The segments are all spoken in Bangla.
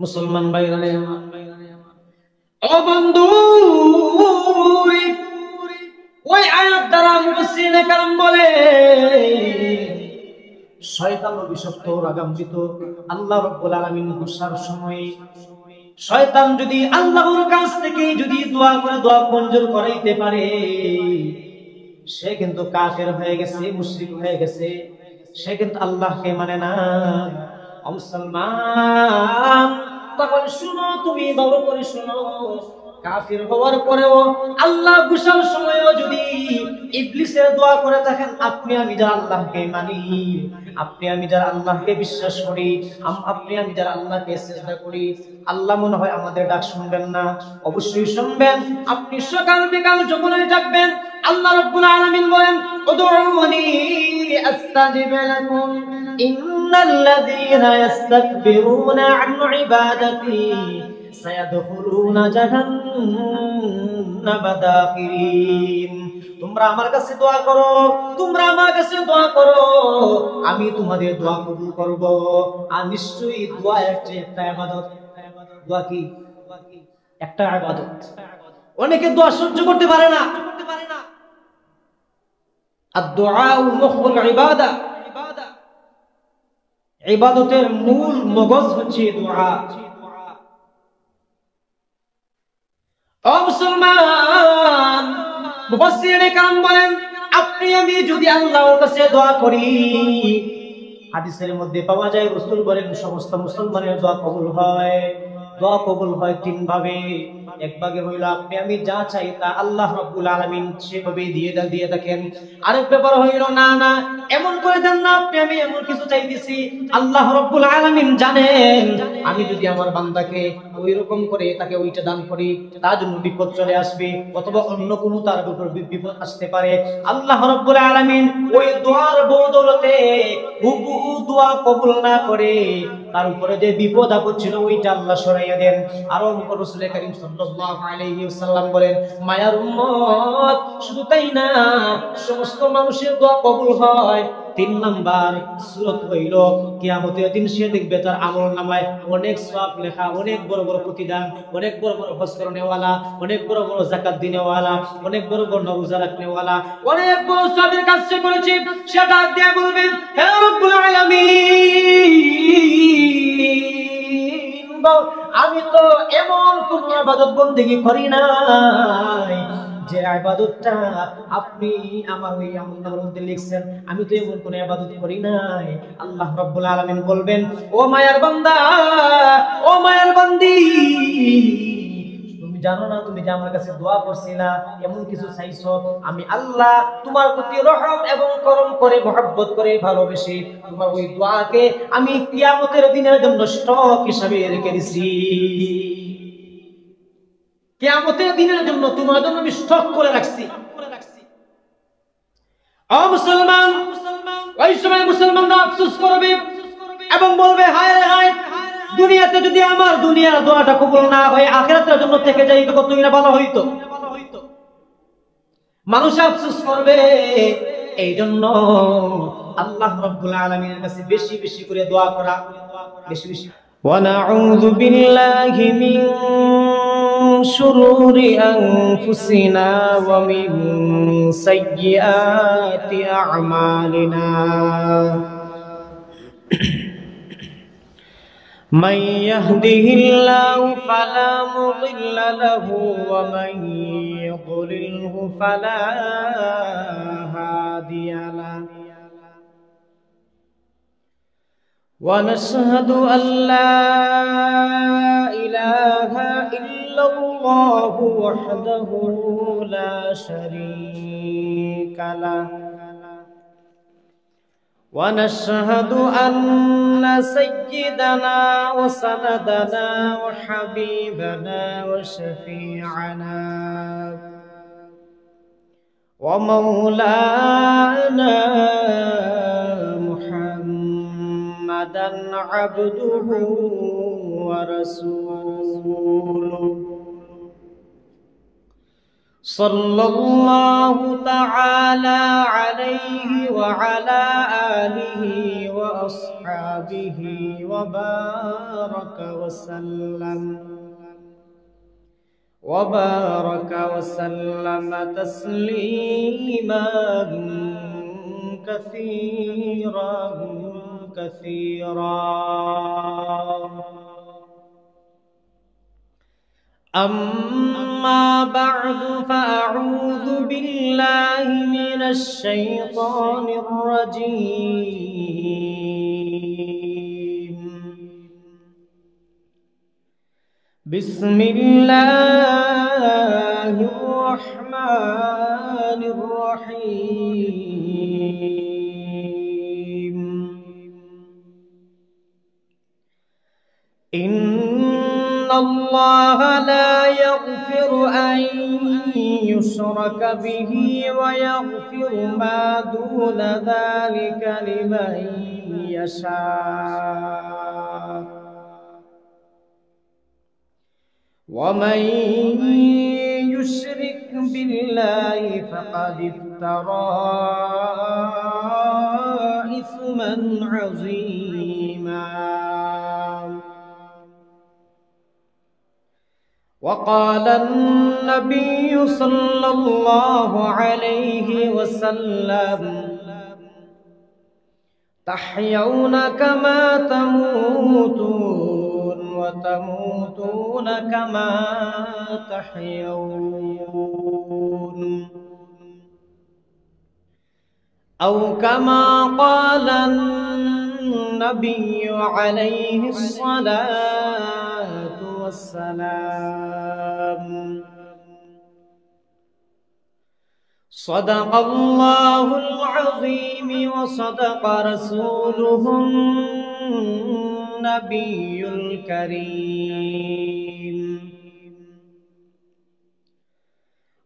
মুসলমান ভাইরা ও বন্ধু, ওই আয়াত দ্বারা মুফাসসিরিনে কেরাম বলে শয়তান অভিশপ্ত রাগান্বিত। আল্লাহ রাব্বুল আলামিন গুসার সময় শয়তান যদি আল্লাহর কাছ থেকে যদি দোয়া করে দোয়া মঞ্জুর করাইতে পারে, সে কিন্তু কাফের হয়ে গেছে, মুশরিক হয়ে গেছে, সে কিন্তু আল্লাহকে মানে না। মুসলমান, তখন শুনো, তুমি ভালো করে শুনো, কাফির হওয়ার পরেও আল্লাহ গুসার সময়ও যদি ইবলিসের দোয়া করে থাকেন, আপনি আমি যারা আল্লাহকে মানি, আপনি আমি যারা আল্লাহকে বিশ্বাস করি, আপনি আমি যারা আল্লাহকে সিজদা করি, আল্লাহ মনে হয় আমাদের ডাক শুনবেন না? অবশ্যই শুনবেন। আপনি সকাল বিকাল যখনই ডাকবেন, আল্লাহ রাব্বুল আলামিন বলেন উদউনি আস্তাজিব লাকুম ইন্নাল্লাযীনা ইস্তাকবিরুনা আন ইবাদাতি সায়াদখুলুনা জাহান্নামা দাখিরিন। তোমরা আমার কাছে দোয়া করো, তোমরা আমার কাছে দোয়া করো, আমি তোমাদের দোয়া কবুল করব। আর নিশ্চয়ই দোয়া একটা ইবাদত। দোয়া কি? একটা ইবাদত। অনেকে দোয়া সহ্য করতে পারে না। আদ-দুআউ মুখুল ইবাদা। ইবাদতের মূল মগজ হচ্ছে দোয়া। ও মুসলমান, মুফাসসিরিনে কেরাম বলেন, আপনি আমি যদি আল্লাহর কাছে দোয়া করি, হাদিসের মধ্যে পাওয়া যায় রাসূল বলেন সমস্ত মুসলমানের দোয়া কবুল হয়। দোয়া কবুল হয় তিন ভাবে। এক ভাগে হইল আপনি আমি যা চাই তা আল্লাহ রাব্বুল আলামিন সেভাবে দিয়ে থাকেন। আরেক ব্যাপার হইল না না এমন করে দেন না, আপনি আমি এমন কিছু চাইতেছি, আল্লাহ রাব্বুল আলামিন জানেন আমি যদি আমার বান্দাকে ওই রকম করে তাকে ওইটা দান করি, তার জন্য বিপদ চলে আসবে, অথবা অন্য কোনো তার উপর বিপদ আসতে পারে। আল্লাহ রাব্বুল আলামিন ওই দোয়ার বদৌলতে হুবহু দোয়া কবুল না করে তার উপরে যে বিপদ আপদ ছিল ওইটা আল্লাহ সরাইয়া দেন। আরো রাসূল কারীম সাল্লাল্লাহু আলাইহি ওয়াসাল্লাম বলেন, মায়ার উম্মত, শুধু তাই না, সমস্ত মানুষের দোয়া কবুল হয়। 3 নাম্বার সূরত হইল কিয়ামতের দিন সে দেখবে তার আমলনামায় অনেক সওয়াব লেখা, অনেক বড় বড় প্রতিদান, অনেক বড় বড় হজ করনেওয়ালা, অনেক বড় বড় যাকাত দিনেওয়ালা, অনেক বড় বড় রোজা রাখনেওয়ালা, অনেক বড় সওয়াবের কাজ সে করেছে। সেটা দিয়ে বলবেন, হে রব্বুল আলামিন, আমি তো এমন কোন ইবাদত বন্দেগী করি নাই যে ইবাদতটা আপনি আমার ওই আমলনামার মধ্যে লিখছেন, আমি তো এমন কোন ইবাদত করি নাই। আল্লাহ রাব্বুল আলামিন বলবেন, ও মায়ার বান্দা, ও মায়ার বান্দি, তুমি জানো না তুমি যে আমার কাছে দোয়া করছিলা, এমন কিছু চাইছো, আমি আল্লাহ তোমার প্রতি রহম এবং করম করে মহব্বত করে ভালোবেসে তোমার ওই দোয়াকে আমি কিয়ামতের দিনের জন্য স্টক হিসাবে রেখে দিছি। কিয়ামতের দিনের জন্য তোমার জন্য আমি স্টক করে রাখছি। ও মুসলমান, ওই সময় মুসলমানরা আফসোস করবে এবং বলবে, হায় রে হায়, দুনিয়াতে যদি আমার দুনিয়ার দোয়াটা কবুল না হয়, আখিরাতের জন্য থেকে যাই তো কতই না ভালো হইতো। মানুষ আফসোস করবে। এই জন্য আল্লাহ রাব্বুল আলামিনের কাছে বেশি বেশি করে দোয়া করা, বেশি বেশি। ওয়া নাউযু বিল্লাহি মিন শুরুরি আনফুসিনা ওয়া মিন সাইয়্যাতি আ'মালিনা। من يهده الله فلا مضل له ومن يضلله فلا هادي له ونشهد أن لا إله إلا الله وحده لا شريك له ونشهد أن سيدنا وسندنا وحبيبنا وشفيعنا ومولانا محمدا عبده ورسوله सल्लल्लाहु ताला अलैहि व अला आलिहि व अस्हाबिहि व बारक वसल्लम तस्लीमा कसीरा अम्मा बअद फअऊज़ु बिल्लाहि मिनश शैतानिर रजीम बिस्मिल्लाहिर रहमानिर रहीम इन्नल्लाह ला यग़फ़िरु अन युश्रक बिही व यग़फ़िरु मा दून ज़ालिका लिमन यशा वमन युश्रिक बिल्लाहि फ़क़द इफ़्तरा इस्मन अज़ीमा वक़ाल अन्नबिय्यु सल्लल्लाहु अलैहि वसल्लम तहयौन कमा तमूतून व तमूतून कमा तहयौन औ कमा क़ाल अन्नबिय्यु अलैहि अस्सलातु वस्सलाम सदक़ल्लाहुल अज़ीम व सदक़ रसूलुहुन नबियुल करीम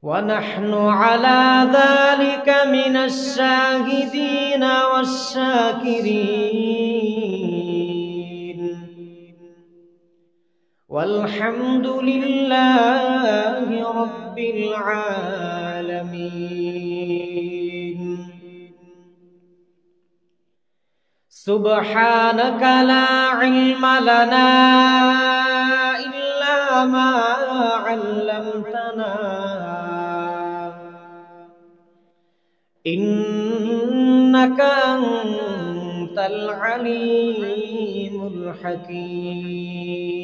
व नहनु अला ज़ालिका मिनश शाहिदीन वश्शाकिरीन वल्हम्दुलिल्लाहि रब्बिल आलमीन सुब्हानक ला इल्म लना इल्ला मा अल्लमतना इन्नक अंतल अलीमुल हकीम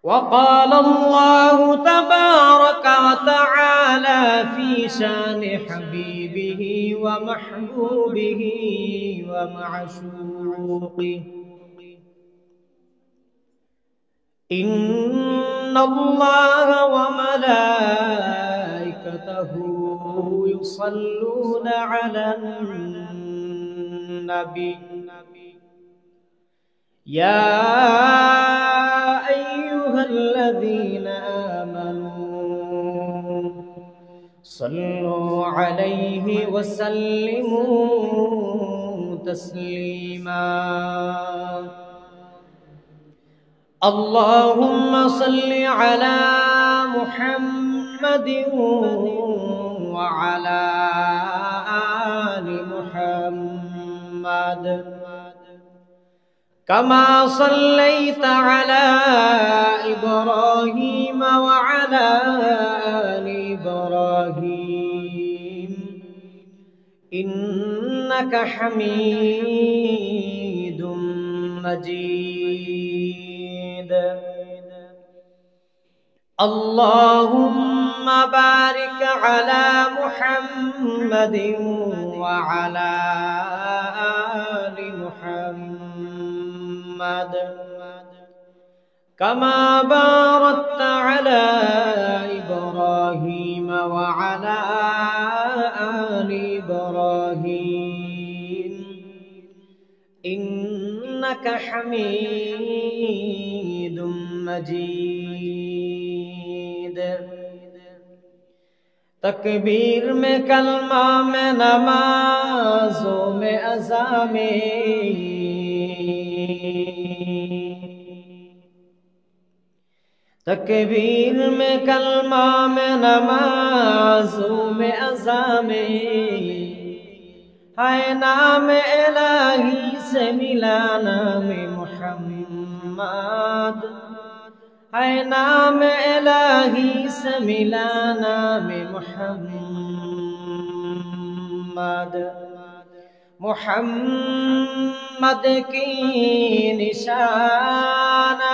वक़ाल अल्लाहु तबारक व तआला फी शान हबीबिही व महबूबिही व मअशूक़िही इन्नल्लाह व मलाइकतहु युसल्लूना अलन नबी या अय्युहल्लज़ीना आमनू सल्लू अलैहि व सल्लिमू तस्लीमा अल्लाहुम्मा सल्लि अला मुहम्मदिन व अला आलि मुहम्मद कमा सल्लैता अला इब्राहीम व अला आलि इब्राहीम इन्नका हमीदुम मजीद अल्लाहुम्मा बारिक अला मुहम्मदिन व अला आलि मुहम्मद कमा बारकता अला इब्राहीम व अला आलि इब्राहीम इन्नका हमीदुम मजीद तकबीर में कलमा में नमाज़ों में अज़ा में तकबीर में कलमा में नमाज़ों में अज़ा में है नाम इलाही से मिला नाम मुहम्मद है नाम इलाही से मिला नाम मुहम्मद मुहम्मद की निशाना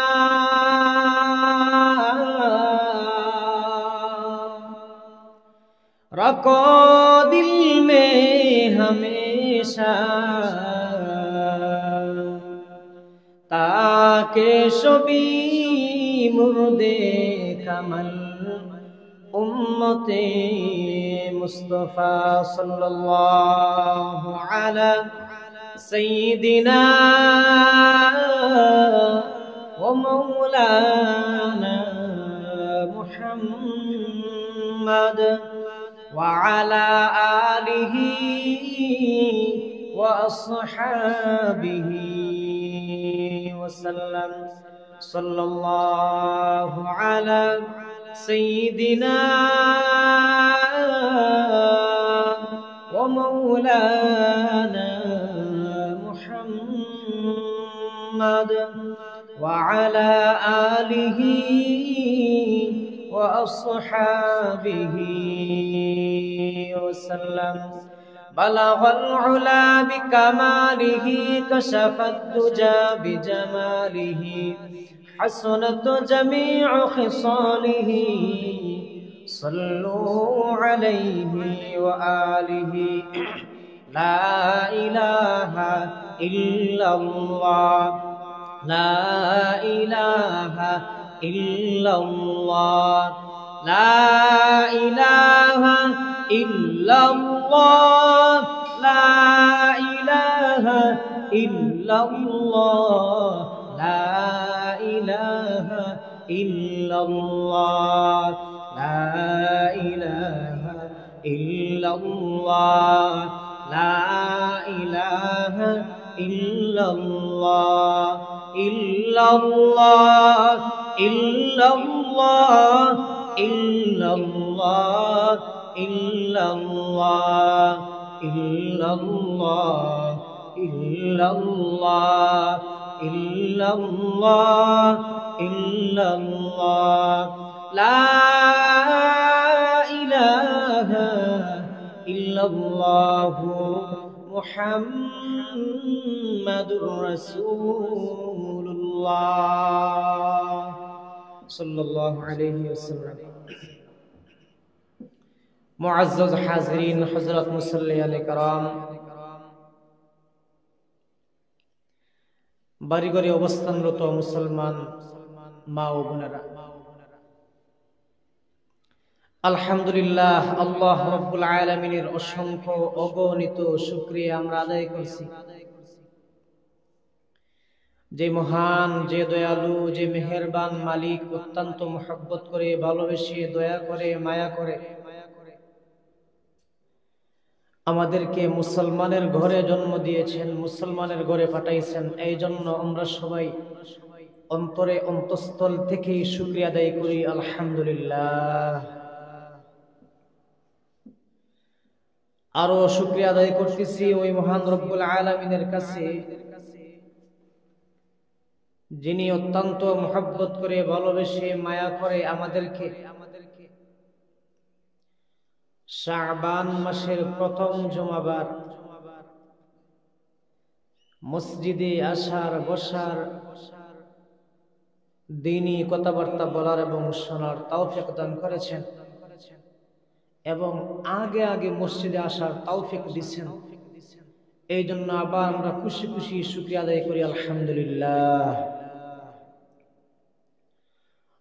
रखो दिल में हमेशा ताकि शबी मुर्दे कमल उम्मते मुस्तफा सल्लल्लाहु अला सय्यिदिना व मौलाना मुहम्मद व अला आलिहि व अस्हाबिहि वसल्लम सल्लल्लाहु अला सय्यिदिना व मौलाना मुहम्मद व अला आलिहि व अस्हाबिहि वसल्लम بلغ العلا بكماله كشف الدجى بجماله حسنت جميع خصاله صلوا عليه وآله لا إله إلا الله لا إله إلا الله لا إله إلا الله لا إله إلا الله لا إله إلا الله لا إله إلا الله لا إله إلا الله إلا الله إلا الله إلا الله إلا الله إلا الله إلا الله إلا الله إلا الله لا إله إلا الله محمد رسول الله صلى الله عليه وسلم मुअज़्ज़ज़ हाज़रीन हज़रत मुसल्लियान कराम বাড়িঘরে অবস্থানরত মুসলমান মা ও বোনেরা আলহামদুলিল্লাহ আল্লাহ রাব্বুল আলামিনের অসংখ্য অগণিত শুকরিয়া আমরা আদায় করছি যে মহান যে দয়ালু যে মেহেরবান মালিক অত্যন্ত মহব্বত করে ভালোবেসে দয়া করে মায়া করে আমাদেরকে মুসলমানের ঘরে জন্ম দিয়েছেন মুসলমানের ঘরে পাঠাইছেন এই জন্য আমরা সবাই অন্তরে অন্তঃস্থল থেকে শুকরিয়া আদায় করি আলহামদুলিল্লাহ আরো শুকরিয়া আদায় করতেছি ওই মহান রব্বুল আলামিনের কাছে যিনি অত্যন্ত মহব্বত করে ভালোবেসে মায়া করে আমাদেরকে শাবান মাসের প্রথম জুমাবার মসজিদে আসার বসার দ্বীনি কথাবার্তা বলার এবং শোনার তৌফিক দান করেছেন এবং আগে আগে মসজিদে আসার তৌফিক দিয়েছেন এই জন্য আবার আমরা খুশি খুশি শুকরিয়া আদায় করি আলহামদুলিল্লাহ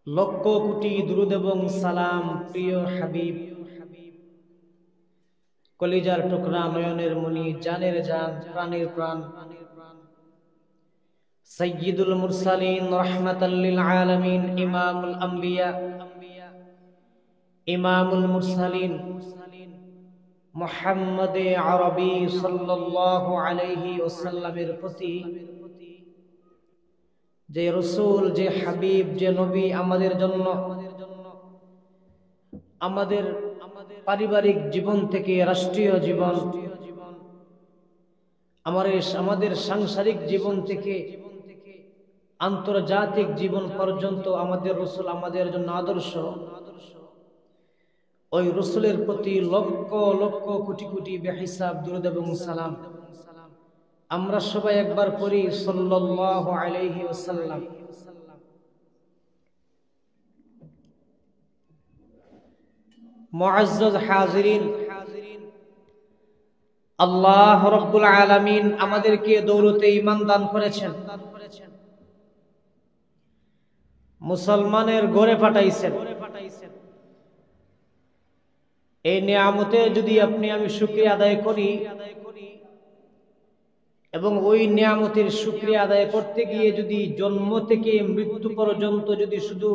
লক্ষ কোটি দুরূদ এবং সালাম প্রিয় হাবিব কলিজার টুকরা নয়নের মনি জানের জান প্রাণের প্রাণ সাইয়্যিদুল মুরসালিন রাহমাতাল লিল আলামিন ইমামুল আম্বিয়া ইমামুল মুরসালিন মুহাম্মদ আরবি সাল্লাল্লাহু আলাইহি ওয়াসাল্লামের প্রতি যে রসুল, যে হাবিব, যে নবী আমাদের জন্য আমাদের পারিবারিক জীবন থেকে রাষ্ট্রীয় জীবন, আমাদের সাংসারিক জীবন থেকে আন্তর্জাতিক জীবন পর্যন্ত আমাদের রসুল আমাদের জন্য আদর্শ। ওই রসুলের প্রতি লক্ষ লক্ষ কোটি কোটি বেহিসাব দুরূদ এবং সালাম আমরা সবাই একবার পড়ি সাল্লাল্লাহু আলাইহি ওয়াসাল্লাম। মুআজ্জাজ হাজিরিন, আল্লাহ রাব্বুল আলামিন আমাদেরকে দৌলতে ঈমান দান করেছেন, মুসলমানের ঘরে পাঠাইছেন। এই নিয়ামতে যদি আপনি আমি শুকরিয়া আদায় করি এবং ওই নিয়ামতের শুকরিয়া আদায় করতে গিয়ে যদি জন্ম থেকে মৃত্যু পর্যন্ত যদি শুধু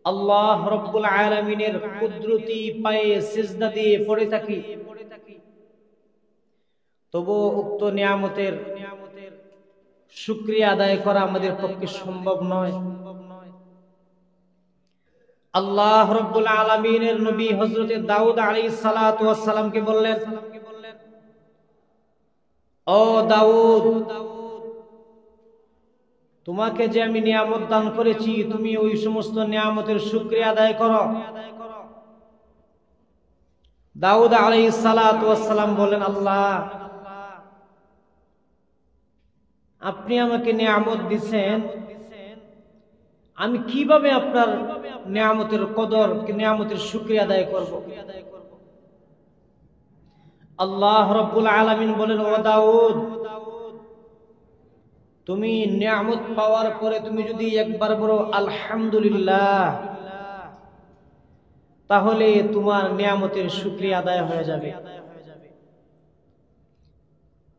আল্লাহ রাব্বুল আলামিনের কুদরতি পায়ে সিজদা দিয়ে পড়ে থাকি, তবু উক্ত নিয়ামতের শুকরিয়া আদায় করা আমাদের পক্ষে সম্ভব নয়। আল্লাহ রাব্বুল আলামিনের নবী হযরত দাউদ আলাইহিস সালাতু ওয়াস সালামকে বললেন, ও দাউদ, তোমাকে যে আমি নিয়ামত দান করেছি তুমি ওই সমস্ত নিয়ামতের শুকরিয়া আদায় করো। দাউদ আলাইহিস সালাতু ওয়াস সালাম বলেন, আল্লাহ, আপনি আমাকে নিয়ামত দিয়েছেন, আমি কিভাবে আপনার নিয়ামতের কদর, নিয়ামতের শুকরিয়া আদায় করব? আল্লাহ রাব্বুল আলামিন বলেন, ও দাউদ, তুমি নিয়ামত পাওয়ার পরে তুমি যদি একবার বলো আলহামদুলিল্লাহ, তাহলে তোমার নিয়ামতের শুকরিয়া আদায় হয়ে যাবে।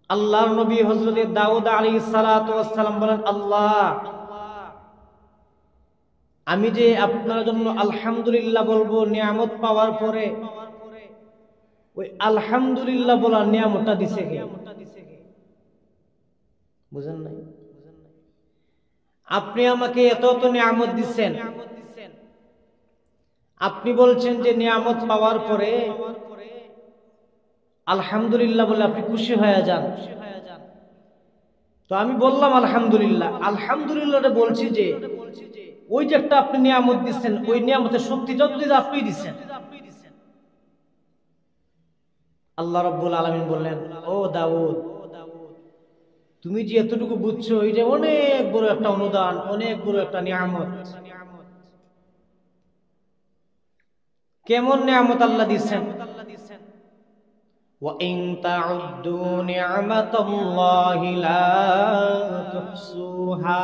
আল্লাহর নবী হযরত দাউদ আলাইহিস সালাতু ওয়াস সালাম বলেন, আল্লাহ, আমি যে আপনার জন্য আলহামদুলিল্লাহ বলবো নিয়ামত পাওয়ার পরে, ওই আলহামদুলিল্লাহ বলার নিয়ামতটা দিছে কে? বুঝেন নাই? আপনি আমাকে এত এত নিয়ামত দিচ্ছেন, আপনি বলছেন যে নিয়ামত পাওয়ার পরে আলহামদুলিল্লাহ বলে আপনি খুশি হয়ে যান। তো আমি বললাম আলহামদুলিল্লাহ, আলহামদুলিল্লাহ বলছি যে ওই যে একটা আপনি নিয়ামত দিচ্ছেন, ওই নিয়ামতের শক্তি যতটি আপনি দিচ্ছেন। আল্লাহ রাব্বুল আলামিন বললেন, ও দাউদ, তুমি যে এতটুকু বুঝছো এটা অনেক বড় একটা অনুদান, অনেক বড় একটা নিয়ামত। কেমন নিয়ামত আল্লাহ দিচ্ছেন? ওয়া ইন তাউদ্দু নি'মাতাল্লাহি লা তুহসুহা।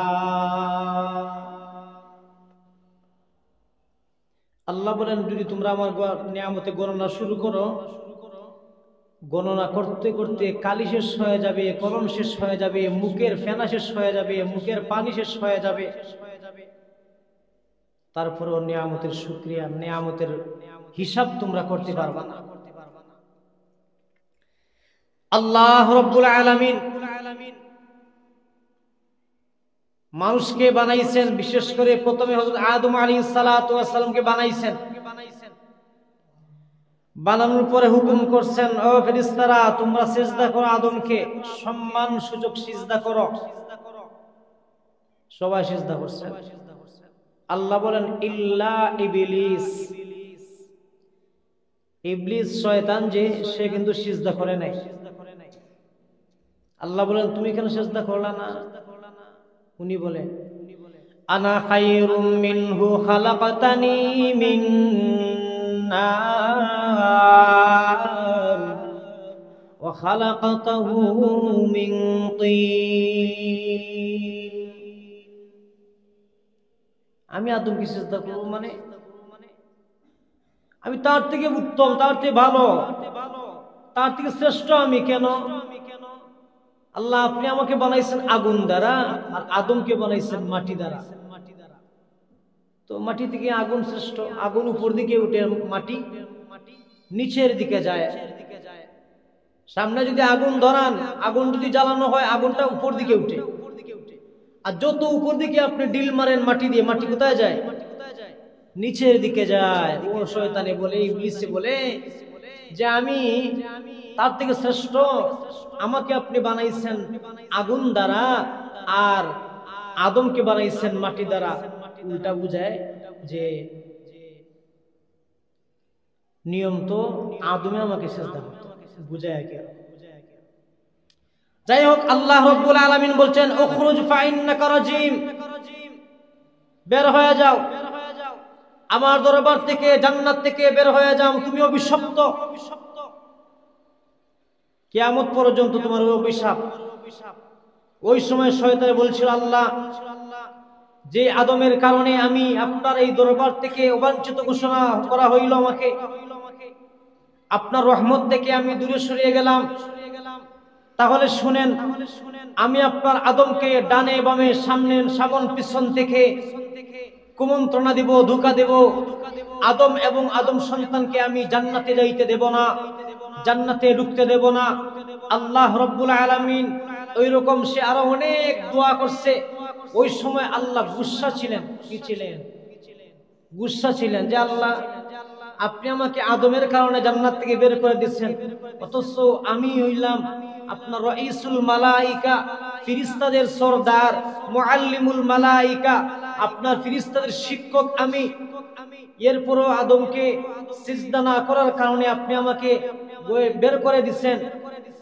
আল্লাহ বলেন, যদি তোমরা আমার নিয়ামতে গণনা শুরু করো, গণনা করতে করতে কালি শেষ হয়ে যাবে, কলম শেষ হয়ে যাবে, মুখের ফেনা শেষ হয়ে যাবে, মুখের পানি শেষ হয়ে যাবে, তারপরেও নিয়ামতের শুকরিয়া, নিয়ামতের হিসাব তোমরা করতে পারবা না। আল্লাহ রাব্বুল আলামিন মানুষকে বানাইছেন, বিশেষ করে প্রথমে হযরত আদম আলাইহিস সালাতু ওয়াস সালামকে বানাইছেন। বানানোর পরে হুকুম করছেন, ও ফেরেশতারা, তোমরা সিজদা করো আদমকে, সম্মান সুযোগ সিজদা করো। সবাই সিজদা করছেন। আল্লাহ বলেন, ইল্লা ইবলিস, ইবলিস শয়তান যে, সে কিন্তু সিজদা করে নাই। আল্লাহ বলেন, তুমি কেন সিজদা করলা না? উনি বলেন, আনা খায়রুম মিনহু খালাকাতানি মিন নার ওয়া খালাকাতাহু মিন তিন। আমি আদমকে সিজদা করব মানে আমি তার থেকে উত্তম, তার থেকে ভালো, তার থেকে শ্রেষ্ঠ আমি কেন? আল্লাহ, আপনি আমাকে বানাইছেন আগুন দ্বারা, আর আদমকে বানাইছেন মাটি দ্বারা। তো মাটি থেকে আগুন শ্রেষ্ঠ, আগুন উপর দিকে উঠে, মাটি নিচের দিকে যায়। সামনে যদি আগুন ধরান, আগুন যদি জ্বালানো হয়, আগুনটা উপর দিকে উঠে, আর যত উপর দিকে আপনি ডিল মারেন মাটি দিয়ে, মাটি কোথায় যায়? নিচের দিকে যায়। ও শয়তানে বলে, ইবলিসে বলে যে আমি তার থেকে শ্রেষ্ঠ, আমাকে আপনি বানাইছেন আগুন দ্বারা আর আদমকে বানাইছেন মাটি দ্বারা। উল্টা বুঝায় যে নিয়ম তো আদমে আমাকে সেজদা করতে, বুঝায় কি? যাই হোক, আল্লাহ রাব্বুল আলামিন বলছেন উখরুজ ফাইন্নাকা রাজিম, বের হয়ে যাও আমার দরবার থেকে, জান্নাত থেকে বের হয়ে যাও, তুমি অভিশপ্ত। কিয়ামত পর্যন্ত তোমার অভিশাপ। ওই সময় শয়তান বলছিল আল্লাহ, যে আদমের কারণে আমি আপনার এই দরবার থেকে অবাঞ্ছিত ঘোষণা করা হইল, আমাকে আপনার রহমত থেকে আমি দূরে সরিয়ে গেলাম। তাহলে শুনেন, আমি আপনার আদমকে ডানে বামে সামনে সামন পিছন থেকে কুমন্ত্রণা দেব, ধোঁকা দেব। আদম এবং আদম সন্তানকে আমি জান্নাতে যাইতে দেব না, জান্নাতে ঢুকতে দেব না। আল্লাহ রাব্বুল আলামিন ওই রকম সে আরো অনেক দোয়া করছে। ওই সময় আল্লাহ গুসা ছিলেন। কি ছিলেন? গুসা ছিলেন যে আল্লাহ, আপনি আমাকে আদমের কারণে জান্নাত থেকে বের করে দিচ্ছেন, অথচ আমি হইলাম আপনার রাইসুল মালাইকা, ফেরেশতাদের সরদার, মুআল্লিমুল মালাইকা, আপনার ফেরেশতাদের শিক্ষক আমি। এরপরও আদমকে সিজদা না করার কারণে আপনি আমাকে বের করে দিচ্ছেন।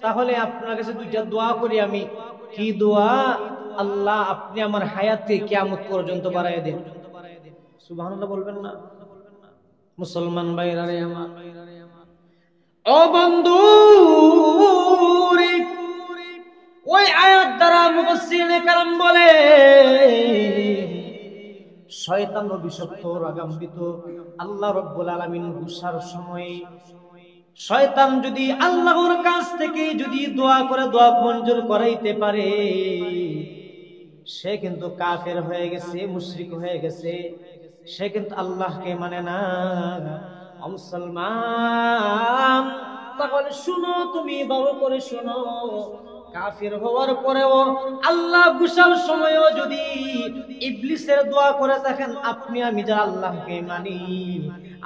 তাহলে আপনার কাছে দুইটা দোয়া করি আমি। কি দোয়া? আল্লাহ, আপনি আমার হায়াতে কিয়ামত পর্যন্ত বাড়ায় দেন। সুবহানাল্লাহ বলবেন না? মুসলমান ভাইরা রে আমার, ও বন্ধু, ওই আয়াত দ্বারা মুফাসসিরিনে কেরাম বলে শয়তান অভিশপ্ত, রাগান্বিত। আল্লাহ রাব্বুল আলামিন গুসার সময় শয়তান যদি আল্লাহর কাছ থেকে যদি দোয়া করে দোয়া মঞ্জুর করাইতে পারে, সে কিন্তু কাফের হয়ে গেছে, মুশরিক হয়ে গেছে, সে কিন্তু আল্লাহকে মানে না। মুসলমান, তাহলে শুনো, তুমি ভালো করে শুনো, কাফের হওয়ার পরেও আল্লাহ গুসার সময়ও যদি ইবলিসের দোয়া করে থাকেন, আপনি আমি যারা আল্লাহকে মানি,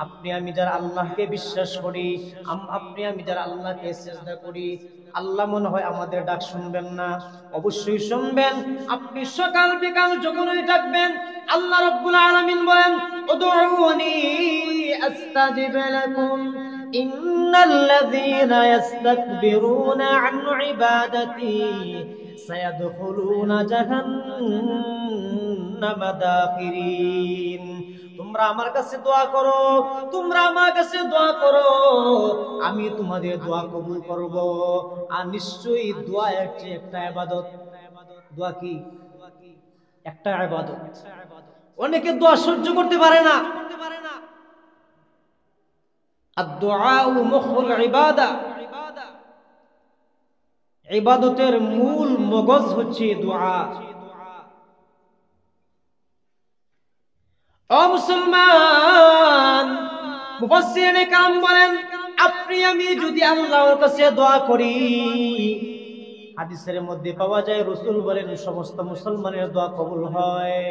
আপনি আমি যারা আল্লাহকে বিশ্বাস করি, আপনি আমি যারা আল্লাহকে সিজদা করি, আল্লাহ মনে হয় আমাদের ডাক শুনবেন না? অবশ্যই শুনবেন। আপনি সকাল বিকাল যখনই ডাকবেন, আল্লাহ রাব্বুল আলামিন বলেন উদউনি আস্তাজিব লাকুম ইন্নাল্লাযীনা ইস্তাকবিরুনা আন ইবাদাতি সায়াদখুলুনা জাহান্নামা দাখিরিন। তোমরা আমার কাছে দোয়া করো, তোমরা আমার কাছে দোয়া করো, আমি তোমাদের দোয়া কবুল করব। আর নিশ্চয়ই দোয়া একটা ইবাদত। দোয়া কি? একটা ইবাদত। অনেকে দোয়া সহ্য করতে পারে না। আদ-দুআউ মুখুল ইবাদা, ইবাদতের মূল মগজ হচ্ছে দোয়া। ও মুসলমান, মুফাসসিরিনে কেরাম বলেন, আপনি আমি যদি আল্লাহর কাছে দোয়া করি, হাদিসের মধ্যে পাওয়া যায় রাসূল বলেন সমস্ত মুসলমানের দোয়া কবুল হয়।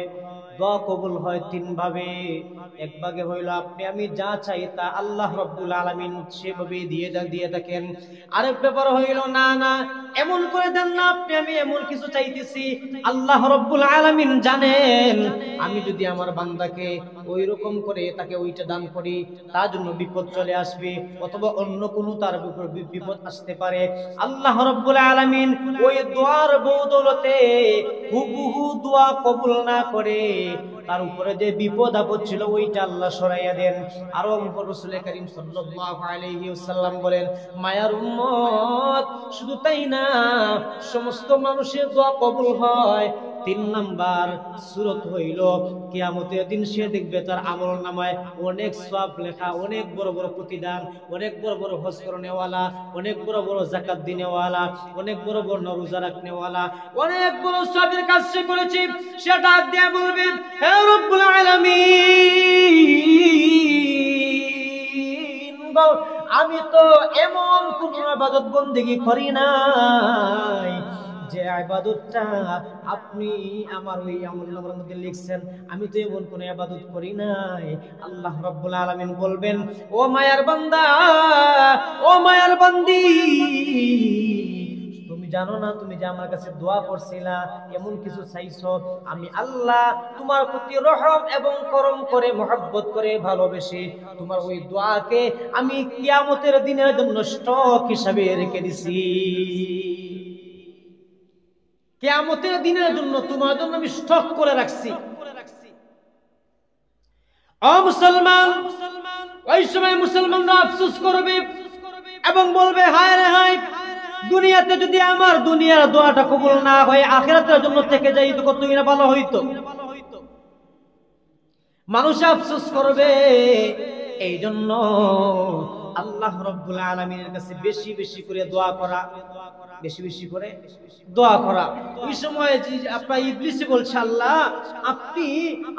দোয়া কবুল হয় তিন ভাবে। এক ভাগে হইল আপনি আমি যা চাই তা আল্লাহ রাব্বুল আলামিন সেভাবে দিয়ে থাকেন। আরেক ব্যাপার হইল না না, এমন করে দেন না আপনি আমি এমন কিছু চাইতেছি, আল্লাহ রাব্বুল আলামিন জানেন আমি যদি আমার বান্দাকে ওই রকম করে তাকে ওইটা দান করি, তার জন্য বিপদ চলে আসবে, অথবা অন্য কোনো তার উপর বিপদ আসতে পারে। আল্লাহ রাব্বুল আলামিন ওই দোয়ার বদৌলতে হুবহু দোয়া কবুল না করে তার উপরে যে বিপদ আপদ ছিল ওইটা আল্লাহ সরাইয়া দেন। আরো রাসূল করিম সাল্লাল্লাহু আলাইহি ওয়াসাল্লাম বলেন, মায়ার উম্মত, শুধু তাই না, সমস্ত মানুষের দোয়া কবুল হয়। 3 নাম্বার সূরত হইল কিয়ামতের দিন সে দেখবে তার আমলনামায় অনেক সওয়াব লেখা, অনেক বড় বড় প্রতিদান, অনেক বড় বড় হজ করনেওয়ালা, অনেক বড় বড় যাকাত দিনেওয়ালা, অনেক বড় বড় রোজা রাখনেওয়ালা, অনেক বড় সওয়াবের কাজ সে করেছে। সে ডাক দিয়ে বলবে, হে রব্বুল আলামিন, আমি তো এমন কোন ইবাদত বন্দেগী করি নাই যে ইবাদতটা আপনি আমার ওই আমলনামার মধ্যে লিখছেন, আমি তো এমন কোন ইবাদত করি নাই। আল্লাহ রাব্বুল আলামিন বলবেন, ও মায়ার বান্দা, ও মায়ার বান্দি, তুমি জানো না তুমি যে আমার কাছে দোয়া করছিলা, এমন কিছু চাইছো, আমি আল্লাহ তোমার প্রতি রহম এবং করম করে মহব্বত করে ভালোবেসে তোমার ওই দোয়াকে আমি কিয়ামতের দিনের জন্য স্টক হিসাবে রেখে দিছি। কিয়ামতের দিনের জন্য তোমার জন্য আমি স্টক করে রাখছি। ও মুসলমান, ওই সময় মুসলমানরা আফসোস করবে এবং বলবে, হায় রে হায়, দুনিয়াতে যদি আমার দুনিয়ার দোয়াটা কবুল না হয়, আখিরাতের জন্য থেকে যাই তো কতই না ভালো হইতো। মানুষ আফসোস করবে। এই জন্য আল্লাহ রাব্বুল আলামিনের কাছে বেশি বেশি করে দোয়া করা, বেশি বেশি করে দোয়া করা। ওই সময় আপনার ইবলিস বলছে, আল্লাহ আপনি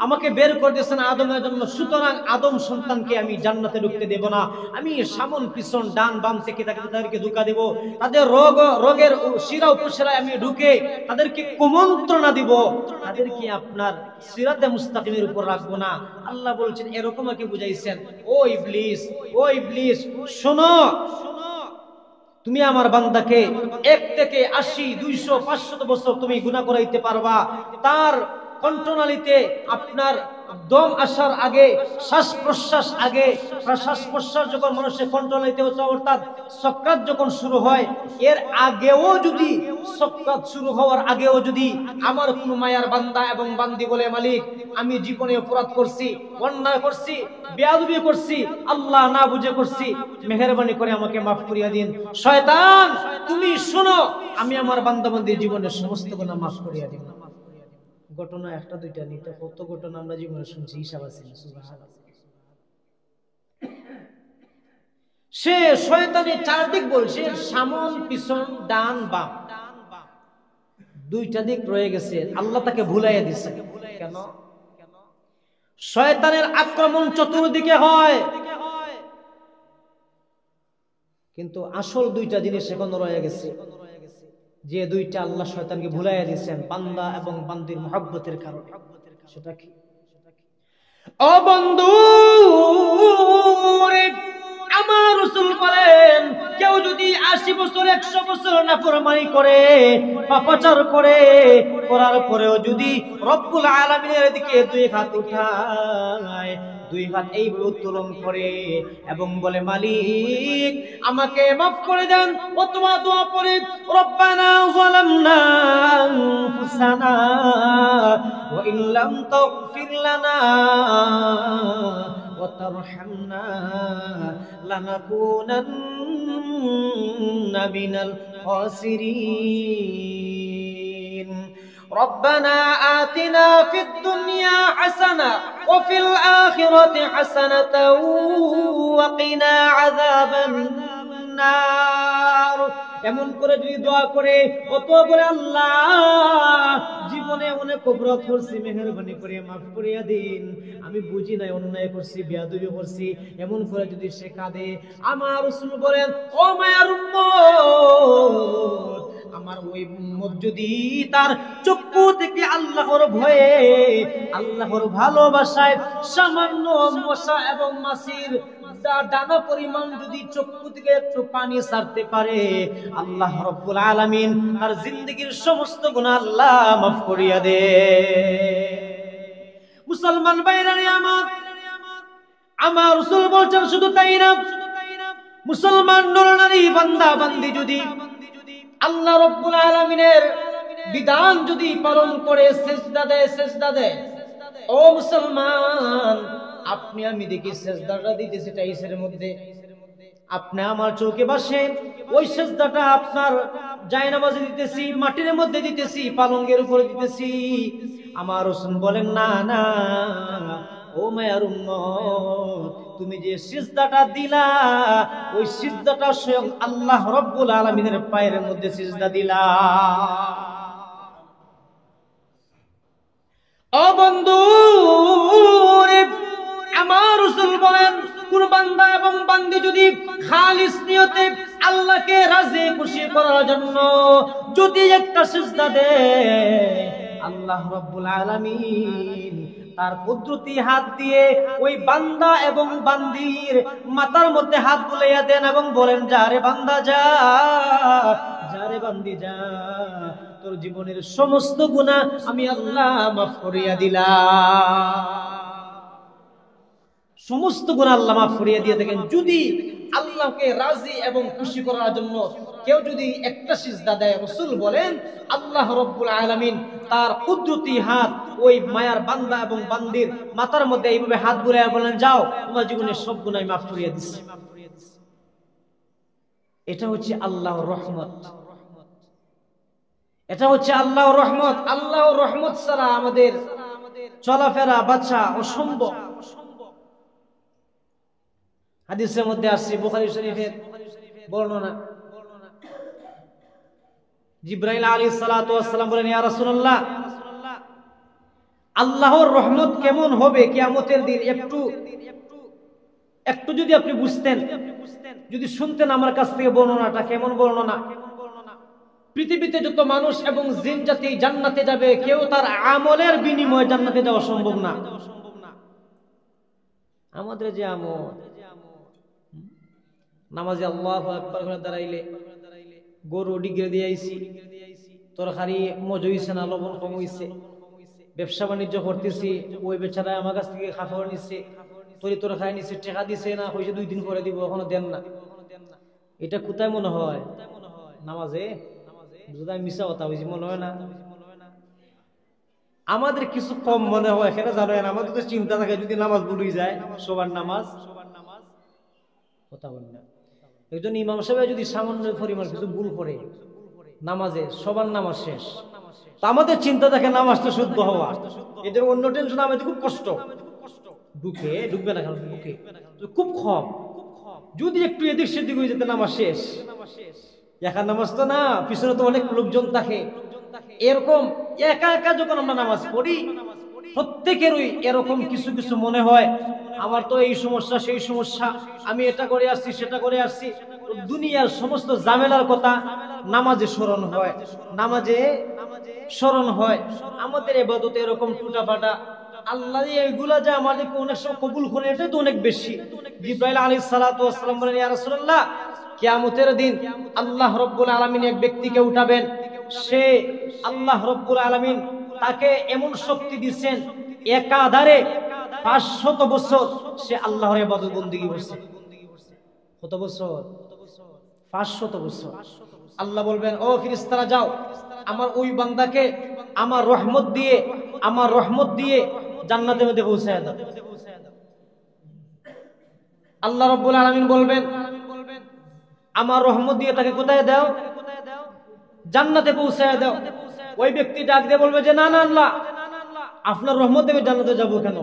আমাকে বের করে দিয়েছেন আদমের জন্য, সুতরাং আদম সন্তানকে আমি জান্নাতে ঢুকতে দেব না, আমি সামন পিছন ডান বাম থেকে তাদেরকে ধোঁকা দেব, তাদের রোগের শিরা উপশিরায় আমি ঢুকে তাদেরকে কুমন্ত্রণা দিব, তাদেরকে আপনার সিরাতে মুস্তাকিমের উপর রাখবো না। আল্লাহ বলছেন, এরকম আমাকে বুঝাইছেন, ও ইবলিস, ও ইবলিস, শোনো, তুমি আমার বান্দাকে 1 থেকে 80, 200, 500 বছর তুমি গুনাহ করাইতে পারবা, তার কণ্ঠনালীতে আপনার দম আসার আগে, শ্বাস প্রশ্বাস আগে, শ্বাস প্রশ্বাস যখন মানুষের কণ্ঠনালীতে অর্থাৎ সাকরাত যখন শুরু হয়, এর আগেও যদি, সাকরাত শুরু হওয়ার আগেও যদি আমার কোন মায়ার বান্দা এবং বান্দি বলে, মালিক আমি জীবনে অপরাধ করছি, অন্যায় করছি, বেয়াদবি করছি, আল্লাহ না বুঝে করছি, মেহেরবানি করে আমাকে মাফ করিয়া দিন, শয়তান তুমি শোনো, আমি আমার বান্দা বান্দির জীবনের সমস্ত গুনাহ মাফ করিয়া দিব। ঘটনা একটা দুইটা নিতে কত ঘটনা আমরা জীবনে শুনছি, হিসাব আছে। সে শয়তানের চারদিক বলছে, সামন পিছন ডান বাম, দুইটা দিক রয়ে গেছে, আল্লাহ তাকে ভুলাইয়া দিছে। কেন? শয়তানের আক্রমণ চতুর্দিকে হয়, কিন্তু আসল দুইটা জিনিস এখনো রয়ে গেছে, যে দুইটা আল্লাহ শয়তানকে ভুলাইয়া দিয়েছেন বান্দা এবং বান্দির মহব্বতের কারণে। সেটা কি? ও বন্ধু, আমার রাসূল বলেন, কেউ যদি 80 বছর 100 বছর নাফরমানি করে, পাপাচার করে, করার পরেও যদি রব্বুল আলামিনের দিকে 2 হাত উঠায়, 2 হাত এইভাবে উত্তোলন করে এবং বলে, মালিক আমাকে মাফ করে দেন, অথবা দোয়া পড়ে, রব্বানা যালামনা আনফুসানা ওয়া ইন লাম তাগফির লানা ওয়া তারহামনা লানাকুনান্না মিনাল খাসিরিন। ربنا آتنا في الدنيا حسنة وفي الآخرة حسنة وقنا عذاب النار। এমন করে যদি দোয়া করে, কত বলে, আল্লাহ জীবনে অনেক অপরাধ করছি, মেহেরবানি করে মাফ করিয়া দিন, আমি বুঝি নাই, অন্যায় করছি, বেয়াদবি করছি, এমন করে যদি সে কাঁদে, আমার রাসূল বলেন, ও মায়ার উম্মত, আমার ওই উম্মত যদি তার চক্ষু থেকে আল্লাহর ভয়ে, আল্লাহর ভালোবাসায় সামান্য মশা এবং মাছির দানা পরিমাণ যদি চক্ষু থেকে একটু পানি ছাড়তে পারে, আল্লাহ রাব্বুল আলামিন তার জিন্দেগীর সমস্ত গুনাহ আল্লাহ মাফ করিয়া দে। মুসলমান ভাইরা আমার রাসূল বলেন, শুধু তাই না, মুসলমান নরনারী বান্দা বান্দি যদি আল্লাহ রাব্বুল আলামিনের বিধান যদি পালন করে সিজদা দেয়, ও মুসলমান, আপনি আমি দেখি সিজদাটা দিতেছি টাইসের মধ্যে, আপনি আমার চৌকে বসেন, ওই সিজদাটা আপনার জায়নামাজে দিতেছি, মাটির মধ্যে দিতেছি, পালঙ্গের উপরে দিতেছি। আমার রাসূল বলেন, না না, ও মায়ার উম্মত, তুমি যে সিজদাটা দিলা, ওই সিজদাটা স্বয়ং আল্লাহ রাব্বুল আলামিনের পায়ের মধ্যে সিজদা দিলা। ও বন্ধু, আমার রাসূল বলেন, কোন বান্দা এবং বান্দি যদি খালিস নিয়তে আল্লাহকে রাজি খুশি করার জন্য যদি একটা সিজদা দেয়, আল্লাহ রাব্বুল আলামিন তার কুদরতি হাত দিয়ে ওই বান্দা এবং বান্দির মাথার মধ্যে হাত বুলাইয়া দেন এবং বলেন, যা রে বান্দা যা, যা রে বান্দি যা, তোর জীবনের সমস্ত গুনাহ আমি আল্লাহ মাফ করিয়া দিলাম। সমস্ত গুনাহ আল্লাহ মাফ করিয়া দিয়ে থাকেন। যদি আল্লাহকে রাজি এবং খুশি করার জন্য কেউ যদি একটা সিজদা দেয়, রাসূল বলেন আল্লাহ রাব্বুল আলামিন তার কুদরতি হাত ওই মায়ার বান্দা এবং বান্দির মাথার মধ্যে এইভাবে হাত বুলাইয়া বলেন, যাও তোমার জীবনের সব গুনাহ মাফ করিয়া দিচ্ছি। এটা হচ্ছে আল্লাহর রহমত, এটা হচ্ছে আল্লাহর রহমত। আল্লাহর রহমত ছাড়া আমাদের চলাফেরা বাঁচা অসম্ভব। হাদিসের মধ্যে আসছে, বুখারী শরীফের বর্ণনা, জিবরাইল আলাইহিস সালাতু ওয়াস সালাম বলেন, ইয়া রাসূলুল্লাহ, আল্লাহর রহমত কেমন হবে কিয়ামতের দিন একটু যদি আপনি বুঝতেন, যদি শুনতেন আমার কাছ থেকে বর্ণনাটা। কেমন বর্ণনা? পৃথিবীতে যত মানুষ এবং জিন জাতি জান্নাতে যাবে, কেউ তার আমলের বিনিময়ে জান্নাতে যাওয়া সম্ভব না। আমাদের যে আমল, নামাজে আল্লাহু আকবার করে দাঁড়াইলে গরু ডিগরে দিয়ে আইছি, তরকারি মজা হইছে না, লবণ কম হইছে, ব্যবসা বাণিজ্য করতেছি, ওই বেচারা আমার কাছ থেকে খাবার নিচ্ছে, তরকারি নিচ্ছে, টাকা দিছে না, হয়েছে 2 দিন পরে দিব, এখনো দেন না। এটা কোথায় মনে হয়? নামাজে? যদি আমি মিশা কথা হয়েছি মনে হয় না? আমাদের কিছু কম মনে হয়, সেটা জানেন। আমাদের তো চিন্তা থাকে যদি নামাজ ভুলে যায়, সবার নামাজ কথা বলেন না। একজন ইমাম সাহেব যদি সামান্য পরিমাণ কিছু ভুল করে নামাজে, সবার নামাজ শেষ। তা আমাদের চিন্তা থাকে নামাজটা শুদ্ধ হওয়া, এদের অন্য টেনশন আমাদের খুব কষ্ট, ঢুকবে না কারণ বুকে খুব কম। যদি একটু এদিক সেদিক হয়ে যেতে নামাজ শেষ। একা নামাজ তো না, পিছনে তো অনেক লোকজন থাকে। এরকম একা একা যখন আমরা নামাজ পড়ি, প্রত্যেকেরই এরকম কিছু কিছু মনে হয়, আমার তো এই সমস্যা সেই সমস্যা, আমি এটা করে আসছি সেটা করে আসছি। দুনিয়ার সমস্ত ঝামেলার কথা নামাজে স্মরণ হয়, নামাজে স্মরণ হয়। আমাদের ইবাদতে এরকম টুটাফাটা, আল্লাহ এইগুলা যে আমাদেরকে অনেক সময় কবুল করে, এটা তো অনেক বেশি। জিবরাইল আলাইহিস সালাতু ওয়াস সালাম বলেন, ইয়া রাসূলুল্লাহ, কিয়ামতের দিন আল্লাহ রাব্বুল আলামিন এক ব্যক্তিকে উঠাবেন, সে আল্লাহ রাব্বুল আলামিন তাকে এমন শক্তি দিবেন, একাধারে 500 বছর সে আল্লাহর ইবাদত বندگی করছে। কত বছর? 500 বছর। আল্লাহ বলবেন, ও ফেরেশতারা যাও, আমার ওই বান্দাকে আমার রহমত দিয়ে জান্নাতের মধ্যে পৌঁছায় দাও। আল্লাহ রাব্বুল আলামিন বলবেন, আমার রহমত দিয়ে তাকে কোথায় দাও? জান্নাতে পৌঁছায় দাও। ওই ব্যক্তি ডাক দিয়ে বলবে যে, না না আল্লাহ, আপনার রহমত দিয়ে জান্নাতে যাব কেন?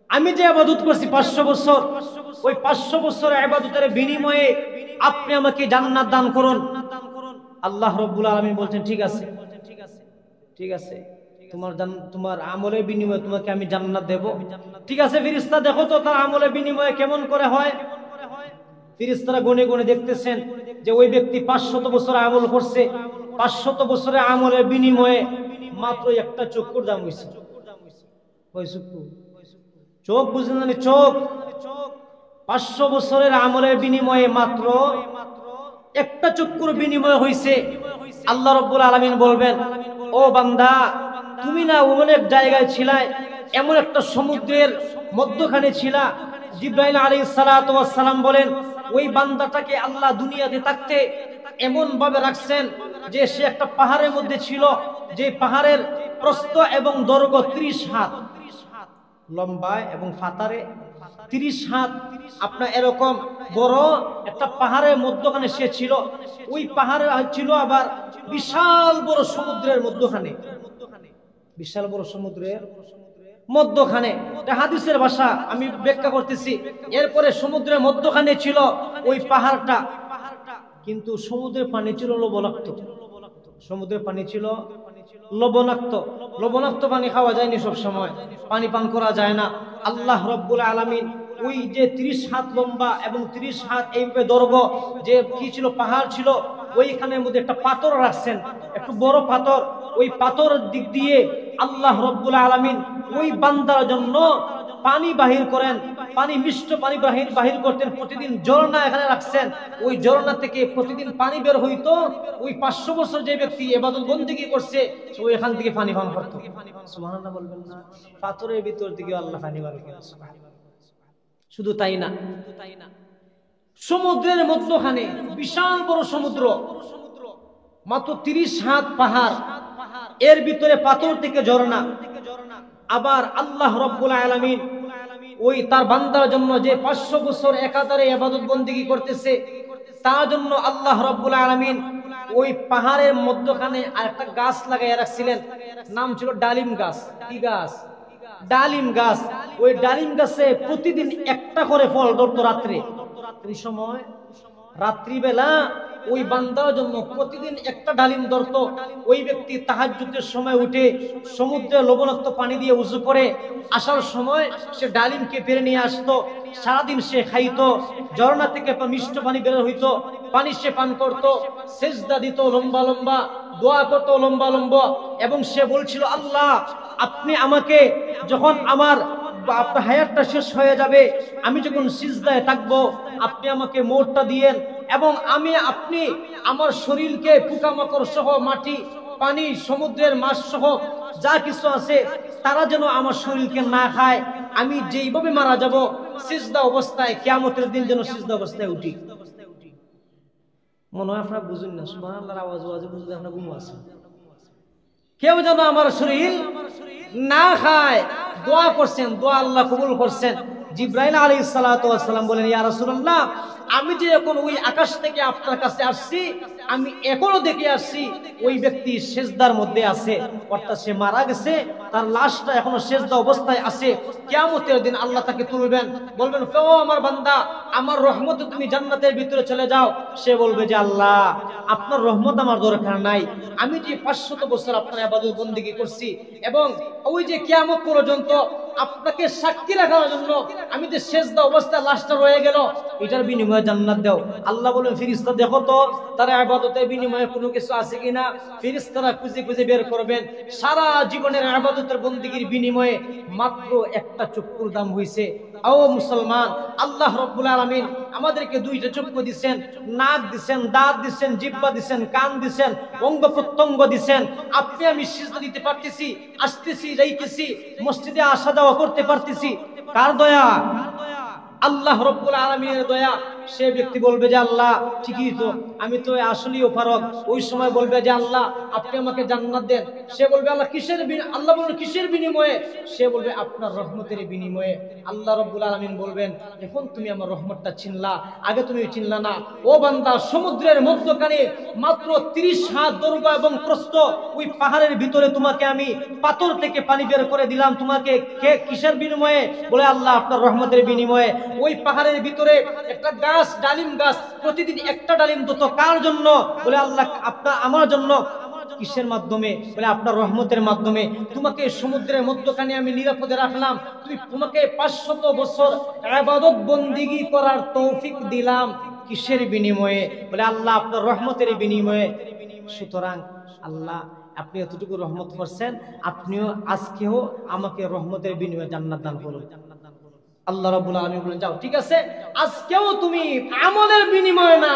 আমি যে ইবাদত করছি 500 বছর, ওই 500 বছরের ইবাদতের বিনিময়ে আপনি আমাকে জান্নাত দান করুন। আল্লাহ রাব্বুল আলামিন বলছেন, ঠিক আছে, ঠিক আছে, তোমার আমলের বিনিময়ে তোমাকে আমি জান্নাত দেব। ঠিক আছে ফেরেশতা, দেখো তো তার আমলের বিনিময়ে কেমন করে হয়। ফেরেশতারা গনে গনে দেখতেছেন যে ওই ব্যক্তি 500 বছর আমল করছে, 500 বছরের আমলের বিনিময়ে মাত্র একটা চক্ষুর দাম হইছে। চোখ বুঝলেন না? চোখ 500 বছরের আমলের বিনিময়ে মাত্র একটা চক্ষুর বিনিময় হইছে। আল্লাহ রাব্বুল আলামিন বলবেন, ও বান্দা, তুমি না অনেক জায়গায় ছিলা, এমন একটা সমুদ্রের মধ্যখানে ছিলা। জিবরাইল আলাইহিস সালাতু ওয়াস সালাম বলেন, ওই বান্দাটাকে আল্লাহ দুনিয়াতে থাকতে এমন ভাবে রাখছেন যে সে একটা পাহাড়ের মধ্যে ছিল, যে পাহাড়ের প্রস্থ এবং দৈর্ঘ্য 30 হাত, লম্বা এবং ফাতারে 30 হাত। আপনার এরকম বড় একটা পাহাড়ের মধ্যখানে সে ছিল। ওই পাহাড়ে ছিল আবার বিশাল বড় সমুদ্রের মধ্যখানে, বিশাল বড় সমুদ্রের মধ্যখানে। এটা হাদিসের ভাষা, আমি ব্যাখ্যা করতেছি। এরপরে সমুদ্রের মধ্যখানে ছিল ওই পাহাড়টা, কিন্তু সমুদ্রের পানি ছিল লবণাক্ত। সমুদ্রের পানি ছিল লবণাক্ত। লবণাক্ত পানি খাওয়া যায়নি, সব সময় পানি পান করা যায় না। আল্লাহ রাব্বুল আলামিন ওই যে 30 হাত লম্বা এবং 30 হাত এইভাবে দৈর্ঘ্য যে কি ছিল, পাহাড় ছিল, ওইখানের মধ্যে একটা পাথর রাখছেন, একটু বড় পাথর। ওই পাথরের দিক দিয়ে আল্লাহ রব্বুল আলামিন ওই বান্দার জন্য পানি বাহির করেন, পানি, মিষ্ট পানি বাহির করতেন। প্রতিদিন ঝর্ণা এখানে রাখছেন, ওই ঝর্ণা থেকে প্রতিদিন পানি বের হইতো। ওই 500 বছর যে ব্যক্তি ইবাদত বন্দেগী করছে ওই এখান থেকে পানি পান করত। সুবহানাল্লাহ বলবেন না? পাথরের ভিতর থেকে আল্লাহ পানি বার করেন। শুধু তাই না, সমুদ্রের মধ্যখানে বিশাল বড় সমুদ্র, মাত্র 30 হাত পাহাড়, এর ভিতরে পাথর থেকে ঝর্ণা। আবার আল্লাহ রব্বুল আলামিন ওই তার বান্দার জন্য যে 500 বছর একাধারে ইবাদত বন্দেগী করতেছে তার জন্য আল্লাহ রব্বুল আলামিন ওই পাহাড়ের মধ্যখানে আরেকটা গাছ লাগাইয়া রাখছিলেন, নাম ছিল ডালিম গাছ। কি গাছ? ডালিম গাছ। ওই ডালিম গাছে প্রতিদিন একটা করে ফল ধরতো রাত্রে। ওই সময় রাত্রিবেলা ওই বান্দার জন্য প্রতিদিন একটা ডালিম ধরতো। ওই ব্যক্তি তাহাজ্জুদের সময় উঠে সমুদ্রের লবণাক্ত পানি দিয়ে উযু করে আসার সময় সে ডালিমকে পেরে নিয়ে আসতো। সারাদিন সে খাইতো, ঝর্ণা থেকে মিষ্ট পানি বের হইতো, পানি সে পান করতো, সেজদা দিত লম্বা লম্বা, দোয়া করতো লম্বা লম্বা। এবং সে বলছিল, আল্লাহ আপনি আমাকে যখন আমার আপনার হায়াতটা শেষ হয়ে যাবে, আমি যখন সিজদায় থাকবো, আপনি আমাকে মওতটা দিয়েন এবং আপনি আমার শরীরকে পোকামাকড় সহ, মাটি, পানি, সমুদ্রের মাছ সহ যা কিছু আছে তারা যেন আমার শরীরকে না খায়। আমি যেইভাবে মারা যাব সিজদা অবস্থায়, কিয়ামতের দিন যেন সিজদা অবস্থায় উঠি। মনে হয় আপনারা বুঝুন না, সুবহানাল্লাহর আওয়াজ বুঝলে আপনারা ঘুম আছে। কেউ যেন আমার শরীর না খায়। দোয়া করছেন, দোয়া আল্লাহ কবুল করছেন। জিবরাইল আলাইহিস সালাতু ওয়াস সালাম বলেন, ইয়া রাসূলুল্লাহ, আমি যে এখন ওই আকাশ থেকে আপনার কাছে আসছি, আমি এখনো দেখে আসছি ওই ব্যক্তি সেজদার মধ্যে আছে, অর্থাৎ সে মারা গেছে, তার লাশটা এখনো সেজদা অবস্থায় আছে। কিয়ামতের দিন আল্লাহ তাকে তুলবেন, বলবেন, ও আমার বান্দা, আমার রহমতে তুমি জান্নাতের ভিতরে চলে যাও। সে বলবে যে, আল্লাহ আপনার রহমত আমার দরকার নাই, আমি যে 500 বছর আপনার ইবাদত বন্দেগী করছি এবং ওই যে কিয়ামত পর্যন্ত আপনাকে সাক্ষী রাখার জন্য আমি যে সেজদা অবস্থায় লাশটা রয়ে গেল, এটার বিনিময়ে জান্নাত দাও। আল্লাহ বলেন, ফেরেশতা দেখো তো তার ইবাদতের বিনিময়ে কোনো কিছু আছে কিনা। ফেরেশতারা খুঁজে খুঁজে বের করবেন। সারা জীবনের ইবাদতের বন্দেগীর বিনিময়ে মাত্র একটা চক্ষুর দাম হইছে। ও মুসলমান, আল্লাহ রব্বুল আলামিন আমাদেরকে দুইটা চক্ষু দিবেন, নাক দিবেন, দাঁত দিবেন, জিহ্বা দিবেন, কান দিবেন, অঙ্গ প্রত্যঙ্গ দিবেন। আপনি আমি সিজদা দিতে পারতেছি, আসতেছি, যাইতেছি, মসজিদে আসা যাওয়া করতে পারতেছি। কার দয়া? আল্লাহ রব্বুল আলামিনের দয়া। সে ব্যক্তি বলবে যে, আল্লাহ ঠিকই তো, আমি তো আসলেই অপারগ। ওই সময় বলবে যে, আল্লাহ আপনি আমাকে জান্নাত দেন। সে বলবে, আল্লাহ কিসের আল্লাহ বলবেন কিসের বিনিময়ে? সে বলবে, আপনার রহমতের বিনিময়ে। আল্লাহ রব্বুল আলামিন বলবেন, এখন তুমি আমার রহমতটা চিনলা, আগে তুমি চিনলা না। ও বান্দা, সমুদ্রের মধ্যখানে মাত্র 30 হাত দৈর্ঘ্য এবং প্রস্থ ওই পাহাড়ের ভিতরে তোমাকে আমি পাথর থেকে পানি বের করে দিলাম, তোমাকে কে কিসের বিনিময়ে? বলে, আল্লাহ আপনার রহমতের বিনিময়ে। ওই পাহাড়ের ভিতরে একটা গাছ, ডালিম গাছ, প্রতিদিন একটা ডালিম দিত। কার জন্য? বলে, আল্লাহ আপনার আমার জন্য। কিসের মাধ্যমে? বলে, আপনার রহমতের মাধ্যমে। তোমাকে সমুদ্রের মধ্যখানে আমি নিরাপদে রাখলাম, তোমাকে 500 বছর ইবাদত বন্দেগী করার তৌফিক দিলাম। কিসের বিনিময়ে? বলে, আল্লাহ আপনার রহমতের বিনিময়ে। সুতরাং আল্লাহ আপনি এতটুকু রহমত করছেন, আপনিও আজকেও আমাকে রহমতের বিনিময়ে জান্নাত দান করুন। আল্লাহ রাব্বুল আলামিন বলেন, যাও ঠিক আছে, আজকেও তুমি আমলের বিনিময়ে না,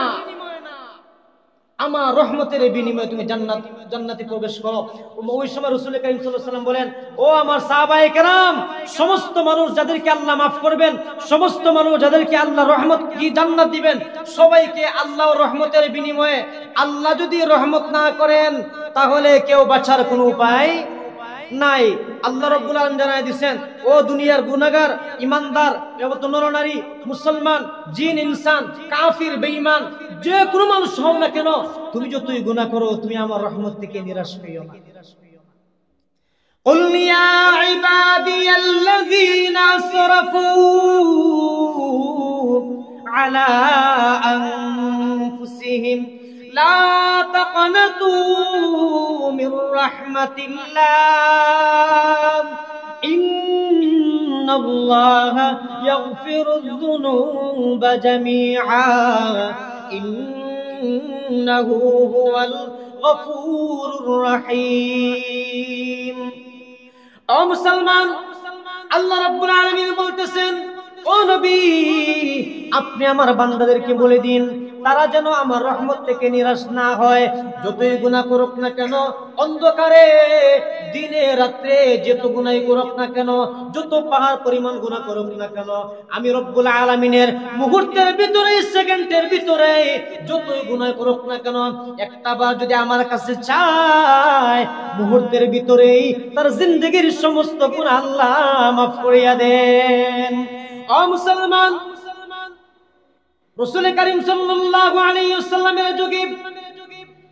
আমার রহমতের বিনিময়ে তুমি জান্নাতে প্রবেশ করো। ওই সময় রাসূল কারীম সাল্লাল্লাহু আলাইহি ওয়াসাল্লাম বলেন, ও আমার সাহাবায়ে কেরাম, সমস্ত মানুষ যাদেরকে আল্লাহ মাফ করবেন, সমস্ত মানুষ যাদেরকে আল্লাহ রহমত কি জান্নাত দিবেন, সবাইকে আল্লাহর রহমতের বিনিময়ে। আল্লাহ যদি রহমত না করেন তাহলে কেউ বাঁচার কোনো উপায় নাই। আল্লাহ রাব্বুল আলামিন জানায় দিবেন, ও দুনিয়ার গুনাহগার, ইমানদার, নরনারী, মুসলমান, জিন, ইনসান, কাফির, বেঈমান, যে কোনো মানুষ হও না কেন, তুমি যতই গুনাহ করো তুমি আমার রহমত থেকে নিরাশ হইও না। قل يا عبادي الذين أسرفوا على أنفسهم لا تقنطوا من رحمة الله إن ইন্নাল্লাহা ইয়াগফিরুয যুনুবা জামিআ ইন্নাহু হুয়াল গফুরুর রহিম। ও মুসলমান, আল্লাহ রাব্বুল আলামিন বলতেছেন, ও নবী, আপনি আমার বান্দাদেরকে বলে দিন তারা যেন আমার রহমত থেকে নিরাশ না হয়। যতই গুনাহ করুক না কেন, অন্ধকারে দিনে রাত্রে যত গুনাহ করুক না কেন, যত পাহাড় পরিমাণ গুনাহ করুক না কেন, আমি রব্বুল আলামিনের মুহূর্তের ভিতরে, সেকেন্ডের ভিতরে যতই গুনাহ করুক না কেন, একটা বার যদি আমার কাছে চায়, মুহূর্তের ভিতরেই তার জিন্দেগীর সমস্ত গুনাহ আল্লাহ মাফ করিয়া দেন। ও মুসলমান, রাসূল করিম সাল্লাল্লাহু আলাইহি ওয়াসাল্লামের যুগে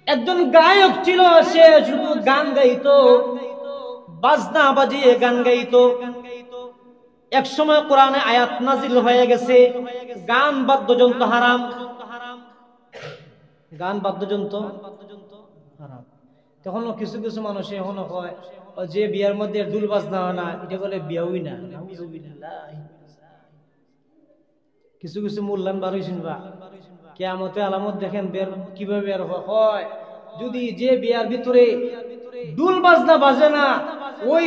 একজন গায়ক ছিল। সে শুধু গান গাইতো, বাজনা বাজিয়ে গান গাইতো। এক সময় কোরআনে আয়াত নাজিল হয়ে গেছে, গান বাদ্যযন্ত্র হারাম। গান বাদ্যযন্ত্র হারাম। তখন কিছু কিছু মানুষ এখনো হয়, যে বিয়ার মধ্যে দুল বাজনা হয় না, এটা বলে বিয়াই না। কিছু কিছু মূল্যায়ন বার হয়েছেন বা কিয়ামতে আলামত দেখেন বের কিভাবে বের হয়। যদি যে বিয়ার ভিতরে দুল বাজনা বাজে না, ওই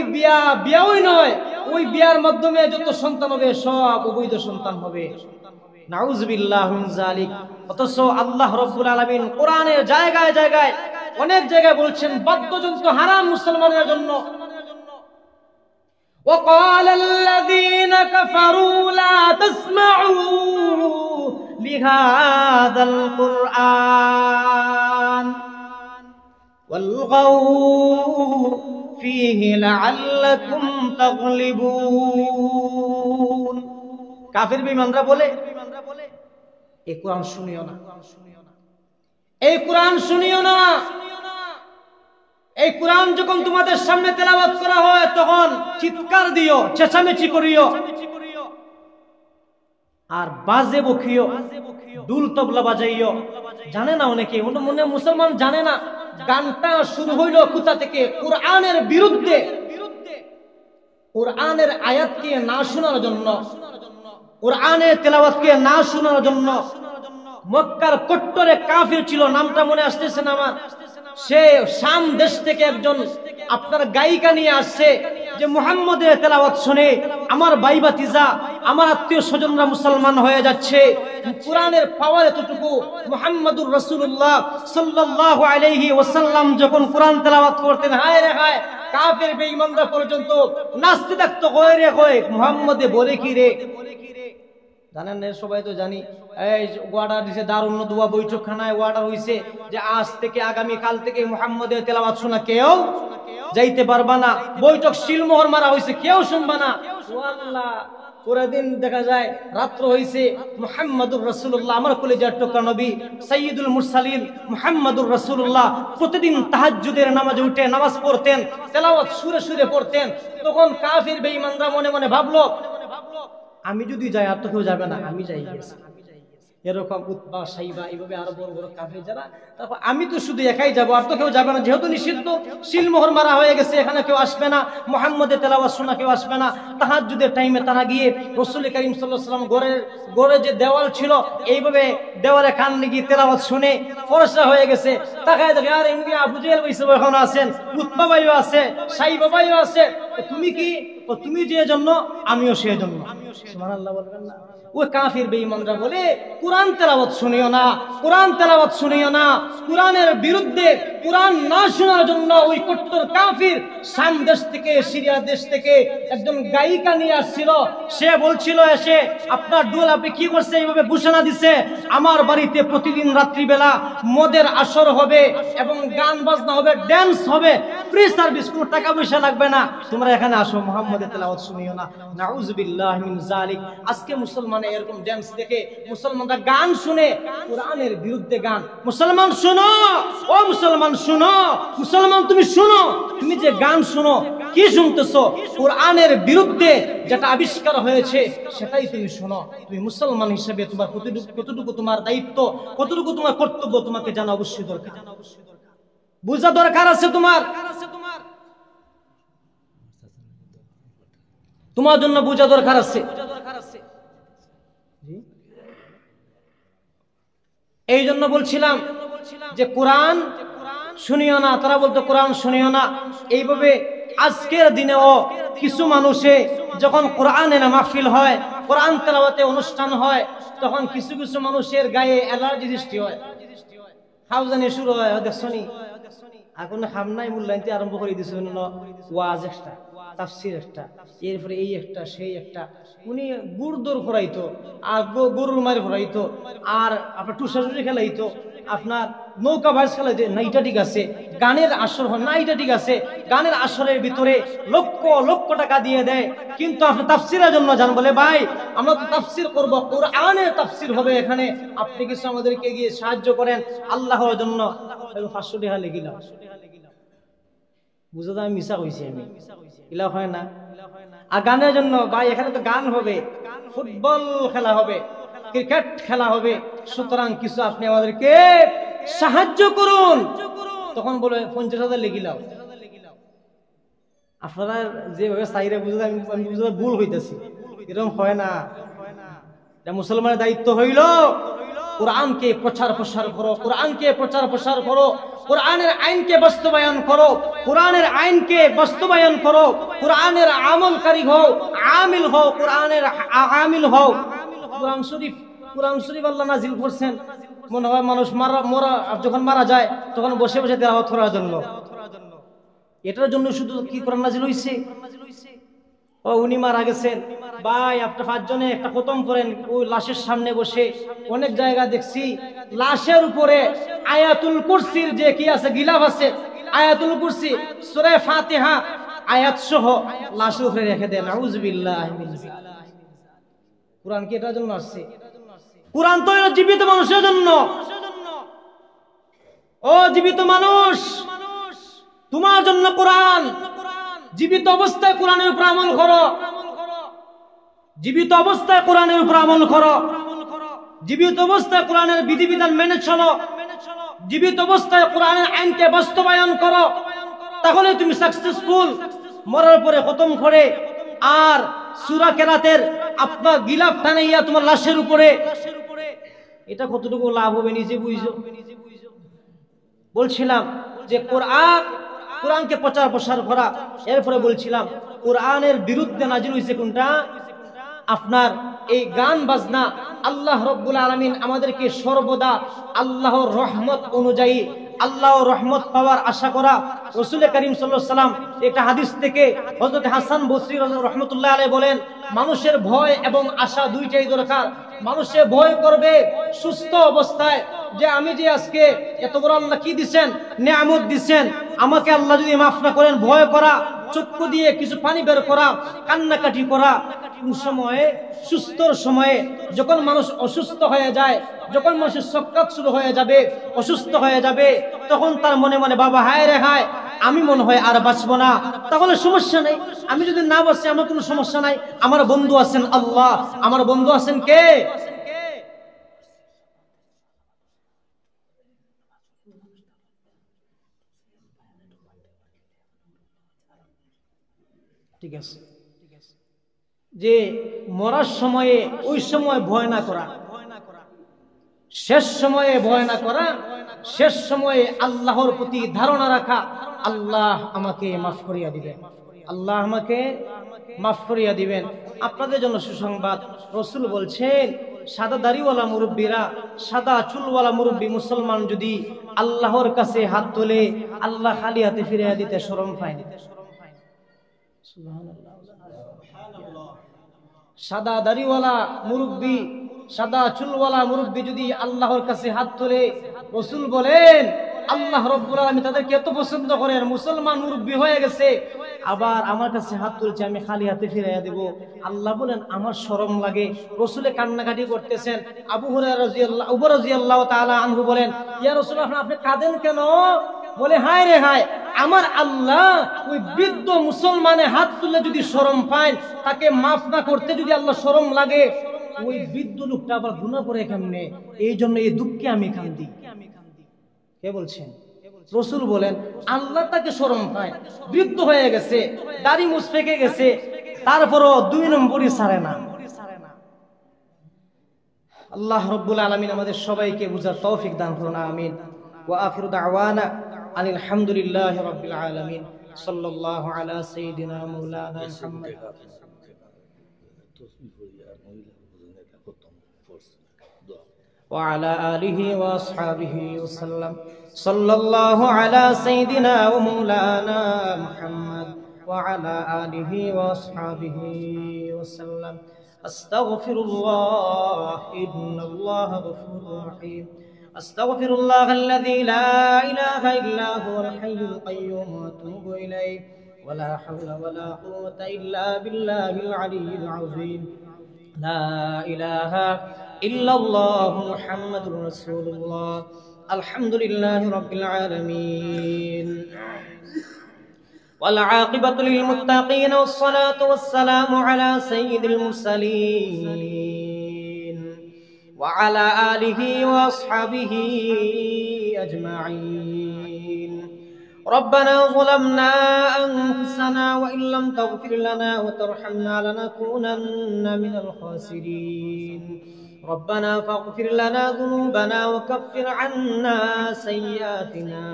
বিয়াই নয়, ওই বিয়ার মাধ্যমে যত সন্তান হবে সব অবৈধ সন্তান হবে। নাউযুবিল্লাহ মিন যালিক। অথচ আল্লাহ রাব্বুল আলামিন কোরআনের জায়গায় জায়গায় অনেক জায়গায় বলছেন বাদ্যযন্ত্র হারাম মুসলমানের জন্য। وقال الذين كفروا لا تسمعوا لهذا القرآن والغوا فيه لعلكم تغلبون। কাফির বেঈমানরা বলে, এই কোরআন শুনিও না, এই কোরআন শুনিও না। এই কোরআন যখন তোমাদের সামনে তেলাওয়াত করা হয় তখন চিৎকার দিও, চেঁচামেচি করিও, আর বাজে বকিও, দুল তবলা বাজাইও। জানে না অনেকে, মনে মুসলমান জানে না গানটা শুরু হইল কোথা থেকে? কোরআনের বিরুদ্ধে, কোরআনের আয়াতকে না শোনার জন্য, কোরআনের তেলাওয়াতকে না শোনার জন্য। মক্কার কট্টরে কাফির ছিল, নামটা মনে আসতেছে না আমার। সে শাম দেশ থেকে একজন আপনার গায়িকা নিয়ে আসছে, যে মুহাম্মদের তেলাওয়াত শুনে আমার ভাই ভাতিজা, আমার আত্মীয় স্বজনরা মুসলমান হয়ে যাচ্ছে। কোরআনের পাওয়ার এতটুকু। মুহাম্মদুর রাসূলুল্লাহ সাল্লাল্লাহু আলাইহি ওয়াসাল্লাম যখন কোরআন তেলাওয়াত করতেন, হায় রে হায়, কাফের বেঈমানরা পর্যন্ত নাচতে থাকতো, কয় রে কয়, মুহাম্মদে বলে কি রে। জানেন না, সবাই তো জানি। এই ওয়ার্ডার দিছে দারুন নদুয়া বৈঠকখানায়, ওয়ার্ডার হইছে যে আজ থেকে আগামী কাল থেকে মুহাম্মদের তেলাওয়াত শোনা কেউ যাইতে পারবা না। বৈঠক শিলমোহর মারা হইছে, কেউ শুনবা না। আল্লাহ, পরের দিন দেখা যায় রাত্র হইছে, মুহাম্মদুর রাসূলুল্লাহ, আমার কলিজার টুকরা নবী সাইয়্যিদুল মুরসালিন মুহাম্মদুর রাসূলুল্লাহ প্রতিদিন তাহাজ্জুদের নামাজে উঠে নামাজ পড়তেন, তেলাওয়াত সুরে সুরে পড়তেন। তখন কাফির বেঈমানরা মনে মনে ভাবলো, আমি যদি যাই আর তো কেউ যাবে না, আমি যাই গেছি। এরকম উতবা সাইবা এইভাবে আরো বড় বড় কাফির যারা, তারপর আমি তো শুধু একাই যাব, আর তো কেউ যাবে না, যেহেতু নিষিদ্ধ, শিলমোহর মারা হয়ে গেছে, এখানে কেউ আসবে না, মুহাম্মদের তেলাওয়াত শোনা কেউ আসবে না। তাহাজ্জুদের টাইমে তারা গিয়ে রাসূল করিম সাল্লাল্লাহু আলাইহি ওয়াসাল্লাম ঘরে যে দেওয়াল ছিল, এইভাবে দেওয়ালে কান লাগিয়ে তেলাওয়াত শুনে ফরসা হয়ে গেছে। তাকায় দেখে, আর এমনি আবু জেহেল বৈসব এখন আছেন, উতবা ভাইও আছে, সাইবা ভাইও আছে। তুমি কি? তুমি যে জন্য, আমিও সেই জন্য। সুবহানাল্লাহ বলবেন না? ওই কাফির বেঈমানরা বলে, কোরআন তেলাওয়াত শুনিও না, কোরআন তেলাওয়াত শুনিও না। কোরআনের বিরুদ্ধে, কোরআন না শোনার জন্য ওই কট্টর কাফির শাম দেশ থেকে, সিরিয়া দেশ থেকে একজন গায়িকা নিয়ে আসছিল। সে বলছিল, এসে আপনার ডোল আপনি কি করছে, এইভাবে ঘোষণা দিছে, আমার বাড়িতে প্রতিদিন রাত্রিবেলা মদের আসর হবে এবং গান বাজনা হবে, ড্যান্স হবে, ফ্রি সার্ভিস, কোনো টাকা পয়সা লাগবে না, তোমরা এখানে আসো, মুহাম্মদের তেলাওয়াত শুনিও না। নাউযুবিল্লাহি মিন যালিক। আজকে মুসলমান এরকম ড্যান্স দেখে, মুসলমানরা গান শুনে, কোরআনের বিরুদ্ধে গান। মুসলমান শুনো, ও মুসলমান শুনো, মুসলমান তুমি শুনো, তুমি যে গান শুনো, কি শুনতেছো? কোরআনের বিরুদ্ধে যেটা আবিষ্কার হয়েছে সেটাই তুমি শুনো। তুমি মুসলমান হিসেবে তোমার কতটুকু তোমার দায়িত্ব, কতটুকু তোমার কর্তব্য, তোমাকে জানা অবশ্যই দরকার, বোঝা দরকার আছে তোমার। তোমার জন্য বোঝা দরকার আছে। এই জন্য বলছিলাম যে কোরআন শুনিও না, তারা বলতো কোরআন শুনিও না। এইভাবে আজকের দিনেও কিছু মানুষে যখন কোরআনের মাহফিল হয়, কোরআন তেলাওয়াতে অনুষ্ঠান হয়, তখন কিছু কিছু মানুষের গায়ে অ্যালার্জি সৃষ্টি হয়, খাওজানি শুরু হয়। দেখছনি এখন হামনাই মূল্যায়নতে আরম্ভ করে দিয়েছে, ওয়াজ একটা, তাফসির একটা, এরপরে এই একটা সেই একটা। উনি গুড় দৌড় ঘোরাইতো, আর গরুর মারি ঘোরাইতো, আর আপনার টুসাটুসি খেলাইতো, আপনার নৌকা ভাইস খেলাইতো। না এটা ঠিক আছে, গানের আসর হয় না, এটা ঠিক আছে, গানের আসরের ভিতরে লক্ষ লক্ষ টাকা দিয়ে দেয়, কিন্তু আপনি তাফসিরের জন্য যান, বলে ভাই আমরা তো তাফসির করবো, কোরআনের তাফসির হবে এখানে, আপনি কিছু আমাদেরকে গিয়ে সাহায্য করেন আল্লাহর জন্য, 500 টাকা লেগিলাম। বুঝো তো আমি মিশা কইছি, আমি এলা হয় না। আর গানের জন্য ভাই এখানে তো গান হবে, ফুটবল খেলা হবে, ক্রিকেট খেলা হবে, সুতরাং কিছু আপনি আমাদেরকে সাহায্য করুন। তখন বলে 50,000 লেগিলাম। আপনারা যেভাবে চাইরে বুঝতে, আমি বুঝতে ভুল হইতেছি, এরকম হয় না। এটা মুসলমানের দায়িত্ব হইল কোরআনকে প্রচার প্রসার করো, কোরআনকে প্রচার প্রসার করো, কোরআনের আইনকে বাস্তবায়ন করো, কোরআনের আইনকে বাস্তবায়ন করো, কোরআনের আমলকারী হও, আমিল হও, কোরআনের আমিল হও। কোরআন শরীফ আল্লাহ নাজিল করছেন, মনে হয় মানুষ যখন মারা যায় তখন বসে বসে তেলাওয়াত করার জন্য, এটার জন্য শুধু কি কোরআন নাজিল হইছে? ও উনি মারা গেছেন ভাই, আপনি 5 জনে একটা খতম করেন, ওই লাশের সামনে বসে। অনেক জায়গা দেখছি লাশের উপরে আয়াতুল কুরসির যে কি আছে, গিলাফ আছে, আয়াতুল কুরসি, সূরা ফাতিহা আয়াত সহ লাশের উপরে রেখে দেন। নাউযুবিল্লাহি মিন যালিক। কোরআন কি এটার জন্য আসছে? কোরআন তো জীবিত মানুষের জন্য। ও জীবিত মানুষ, তোমার জন্য কোরআন। জীবিত অবস্থায় কোরআনের উপর আমল করো, জীবিত অবস্থায় কোরআনের উপর আমল করো, জীবিত অবস্থায় কোরআনের বিধিবিধান মেনে চলো, জীবিত অবস্থায় কোরআনের আইনকে বাস্তবায়ন করো, তাহলে তুমি সাকসেসফুল। মরার পরে খতম করে আর সূরা কেরাতের আপনার গিলাফ টানাইয়া তোমার লাশের উপরে, এটা কতটুকু লাভ হবে নিজে বুঝো। বলছিলাম যে কোরআনকে প্রচার প্রসার করা। এরপরে বলছিলাম কোরআনের বিরুদ্ধে নাজিল হয়েছে কোনটা? আপনার এই গান বাজনা। আল্লাহ রব্বুল আলামিন আমাদেরকে সর্বদা আল্লাহর রহমত অনুযায়ী আল্লাহর রহমত পাওয়ার আশা করা। রাসূল করিম সাল্লাল্লাহু আলাইহি ওয়াসাল্লাম একটা হাদিস থেকে হযরত হাসান বসরি রাহমাতুল্লাহ আলাইহি বলেন, মানুষের ভয় এবং আশা দুইটাই দরকার। মানুষে ভয় করবে সুস্থ অবস্থায়, যে আমি যে আজকে এত বড় আল্লাহ কি দিচ্ছেন, নিয়ামত দিচ্ছেন, আমাকে আল্লাহ যদি মাফ না করেন, ভয় করা, চক্ষু দিয়ে কিছু পানি বের করা, কান্নাকাটি করা। কোন সময়ে? সুস্থর সময়ে। যখন মানুষ অসুস্থ হয়ে যায়, যখন মানুষের সক্কাত শুরু হয়ে যাবে, অসুস্থ হয়ে যাবে, তখন তার মনে মনে বাবা হায় রে হায়, আমি মনে হয় আর বাঁচবো না। তাহলে সমস্যা নেই, আমি যদি না বাঁচি আমার কোনো সমস্যা নাই, আমার বন্ধু আছেন আল্লাহ, আমার বন্ধু আছেন কে? ঠিক আছে, যে মরার সময়ে ওই সময় ভয় না করা, শেষ সময়ে ভয় না করা, শেষ সময়ে আল্লাহর প্রতি ধারণা রাখা, আল্লাহ আমাকে মাফ করিয়া দিবেন, আল্লাহ আমাকে মাফ করিয়া দিবেন। আপনাদের জন্য সুসংবাদ, রাসূল বলছেন সাদা দাড়িওয়ালা মুরব্বীরা, সাদা চুলওয়ালা মুরব্বী মুসলমান যদি আল্লাহর কাছে হাত তোলে, আল্লাহ খালি হাতে ফিরিয়ে দিতে শরম পায় না। সুবহানাল্লাহ। সাদা দাড়িওয়ালা মুরব্বী, সাদা চুলওয়ালা মুরব্বী যদি আল্লাহর কাছে হাত তোলে, রাসূল বলেন আল্লাহ রাব্বুল আলামিন তাদেরকে এত পছন্দ করেন, মুসলমান মুরব্বী হয়ে গেছে, আবার আমার কাছে হাত তুলছে, আমি খালি হাতে ফিরাইয়া দেব। আল্লাহ বলেন আমার শরম লাগে। রাসূলে কান্নাকাটি করতেছেন। আবু হুরায়রা রাদিয়াল্লাহু তাআলা আনহু বলেন, ইয়া রাসূলুল্লাহ আপনি কাঁদেন কেন? বলে হায় রে হায়, আমার আল্লাহ ওই বৃদ্ধ মুসলমানের হাত তুলে যদি শরম পায়, তাকে মাফ না করতে যদি আল্লাহ শরম লাগে, ওই বৃদ্ধ লোকটা আবার গুনাহ করে কেমনে? এই জন্য এই দুঃখে আমি কাঁদি। কে বলছেন? রাসূল বলেন আল্লাহ তাকে শরম পায়, বৃদ্ধ হয়ে গেছে, দাড়ি মুছ পেকে গেছে, তারপরও 2 নম্বরই ছাড়ে না। আল্লাহ রাব্বুল আলামিন আমাদের সবাইকে বুঝার তৌফিক দান করুন, আমিন। ওয়া আখিরু দাওয়ানা আনিল হামদুলিল্লাহি রাব্বিল আলামিন। সাল্লাল্লাহু আলা সাইয়্যিদিনা মাওলানা মুহাম্মদ وعلى آله وأصحابه وسلم. صلى الله على سيدنا ومولانا محمد وعلى آله وأصحابه وسلم. أستغفر الله إن الله غفور رحيم. أستغفر الله الذي لا إله إلا هو الحي القيوم وأتوب إليه. ولا حول ولا قوة إلا بالله العلي العظيم. لا إله إلا الله محمد رسول الله. الحمد لله رب العالمين والعاقبة للمتقين والصلاة والسلام على سيد المرسلين وعلى آله وأصحابه أجمعين. ربنا ظلمنا أنفسنا وإن لم تغفر لنا وترحمنا لنكونن من الخاسرين. ربنا فاغفر لنا ذنوبنا وكفر عنا سيئاتنا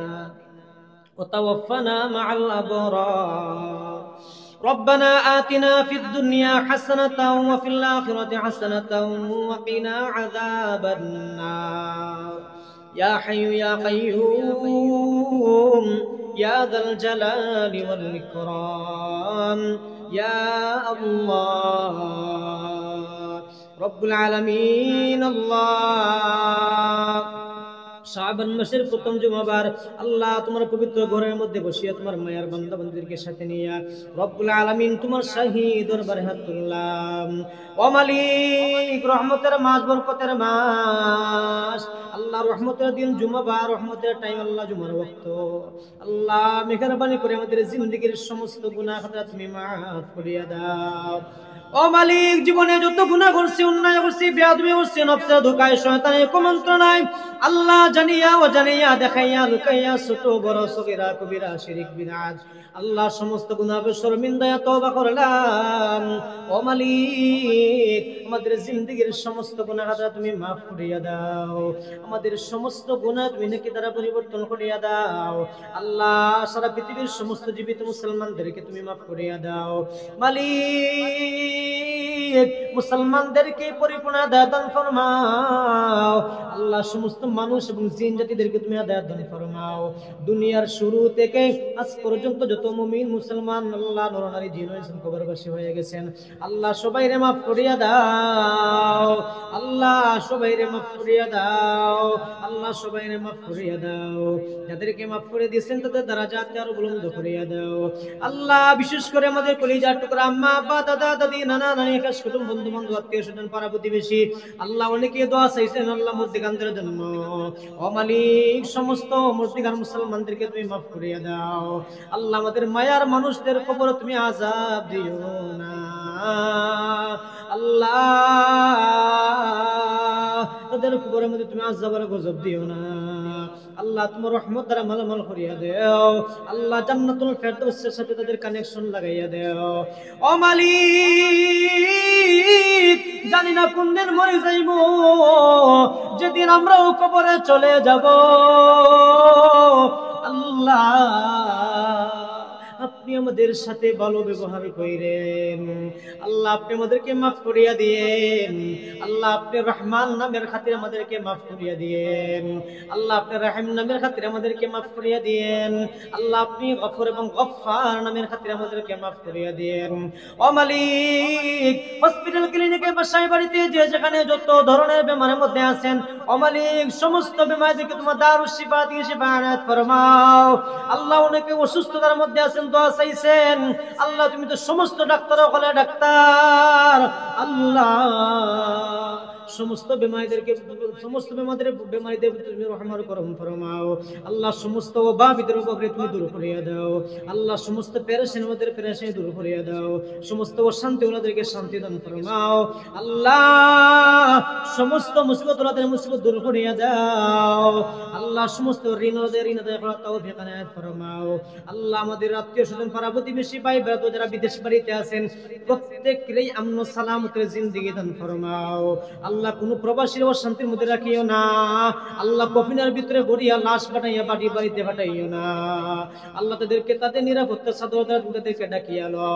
وتوفنا مع الأبرار. ربنا آتنا في الدنيا حسنة وفي الآخرة حسنة وقنا عذاب النار. يا حي يا قيوم يا ذا الجلال والإكرام يا الله رب العالمين. الله শাবান মাসের প্রথম জুমাবার আল্লাহ তোমার পবিত্র ঘরের মধ্যে বসিয়া তোমার মায়ের বান্দা বান্দীদেরকে সাথে নিয়া রব্বুল আলামিন তোমার শাহী দরবারে হাত তুললাম। ও মালিক, রহমতের মাস, বরকতের মাস, আল্লাহ রহমতের দিন জুমাবার, রহমতের টাইম, আল্লাহ জুমার ওয়াক্ত, আল্লাহ মেহেরবানি করে আমাদের জিন্দেগীর সমস্ত গুনাহ খাতা তুমি মাফ করিয়া দাও। ও মালিক, জীবনে যত গুনাহ করছি, অন্যায় করছি, বেয়াদবি করছি, নফসের ধোঁকায়, শয়তানের কুমন্ত্রণায়, আল্লাহ জানিয়া অজানিয়া, দেখাইয়া লুকাইয়া, ছোট বড়, সগীরা কবিরা, শিরক বিদআত, আল্লাহ সমস্ত গুনাহ শর্মিন্দায় তওবা করলাম। ও মালিক, আমাদের জিন্দেগীর সমস্ত গুনাহ খাতা তুমি মাফ করিয়া দাও। আমাদের সমস্ত গুনাহ তুমি নেকি দ্বারা পরিবর্তন করিয়া দাও। আল্লাহ সারা পৃথিবীর সমস্ত জীবিত মুসলমানদেরকে তুমি মাফ করিয়া দাও। মালিক, মুসলমানদেরকে পরিপূর্ণ হিদায়াত দান ফরমাও। আল্লাহ সমস্ত মানুষ এবং জিন জাতিদেরকে তুমি হিদায়াত দান ফরমাও। দুনিয়ার শুরু থেকে আজ পর্যন্ত যত মুমিন মুসলমান আল্লাহ নরনারী জিন ইনসান কবরবাসী হয়ে গেছেন, আল্লাহ সবাইরে মাফ করিয়া দাও। আল্লাহ সবাইরে মাফ করিয়া দাও। আল্লাহ সবাইরে মাফ করিয়া দাও। যাদেরকে মাফ করে দিয়েছেন তাদের দরজাত আরো বুলন্দ করিয়া দাও। আল্লাহ বিশেষ করে আমাদের কলিজার টুকরা আম্মা আব্বা দাদা দাদি নানা নানি খাস কুটুম বন্ধু বান্ধব আত্মীয় স্বজন পাড়া প্রতিবেশী, আল্লাহ অনেকে দোয়া চাইছেন আল্লাহ মুর্দিগানদের জন্য। ও মালিক, সমস্ত মুর্দিগান মুসলমানদেরকে তুমি মাফ করিয়া দাও। আল্লাহ আমাদের মায়ার মানুষদের কবর তুমি আযাব দিও না। আল্লাহ তাদের কবরের মধ্যে তুমি আযাব আর গজব দিও না। আল্লাহ তোমার রহমত দ্বারা মালামাল করিয়া দেও। আল্লাহ জান্নাতুল ফেরদৌসের সাথে তাদের কানেকশন লাগাইয়া দেও। ও মালিক, জানি না কোন দিন মরে যাইব, যেদিন আমরাও কবরে চলে যাব। আল্লাহ আপনি আমাদের সাথে ভালো ব্যবহার করেন। আল্লাহ আপনি আমাদেরকে মাফ করিয়া দিয়েন। আল্লাহ আপনি রহমান নামের খাতিরে আমাদেরকে মাফ করিয়া দিয়েন। আল্লাহ আপনি রহিম নামের খাতিরে আমাদেরকে মাফ করিয়া দিয়েন। আল্লাহ আপনি গফুর এবং গফফার নামের খাতিরে আমাদেরকে মাফ করিয়া দিয়েন। ও মালিক, হসপিটাল ক্লিনিকে বাসায় বাড়িতে যে যেখানে যত ধরনের বেমারের মধ্যে আছেন, ও মালিক সমস্ত বেমার থেকে তোমার দারুস শিফা দিয়ে শিফায়াত ফরমাও। আল্লাহ অনেকে অসুস্থতার মধ্যে আছেন, দোয়া চাইছেন, আল্লাহ তুমি তো সমস্ত ডাক্তার হলে ডাক্তার, আল্লাহ সমস্ত বেমারিদের তুমি রহমত করম ফরমাও আল্লাহ, সমস্ত অভাবীদের অভাবে তুমি দূর করিয়া দাও আল্লাহ, সমস্ত পেরেশানিদের পেরেশানি দূর করিয়া দাও, সমস্ত অশান্তি ওনাদেরকে শান্তি দান ফরমাও আল্লাহ, সমস্ত মুসিবত ওনাদের মুসিবত দূর করিয়া দাও আল্লাহ, সমস্ত ঋণ ওনাদের ঋণ আদায় করার তৌফিক এনায়েত ফরমাও আল্লাহ, আমাদের আত্মীয় স্বজন পাড়া প্রতিবেশী ভাই বেড়াতো যারা বিদেশ বাড়িতে আছেন প্রত্যেকেরই আমন সালামতের জিন্দেগি দান ফরমাও আল্লাহ, কোন প্রবাসীর অশান্তির মধ্যে রাখিও না আল্লাহ, কফিনের ভিতরে ভরিয়া লাশ বানাইয়া বাড়িতে পাঠাইও না আল্লাহ, তাদেরকে তাদের নিরাপত্তা সাদরদার তাদেরকে ডাকিয়া লো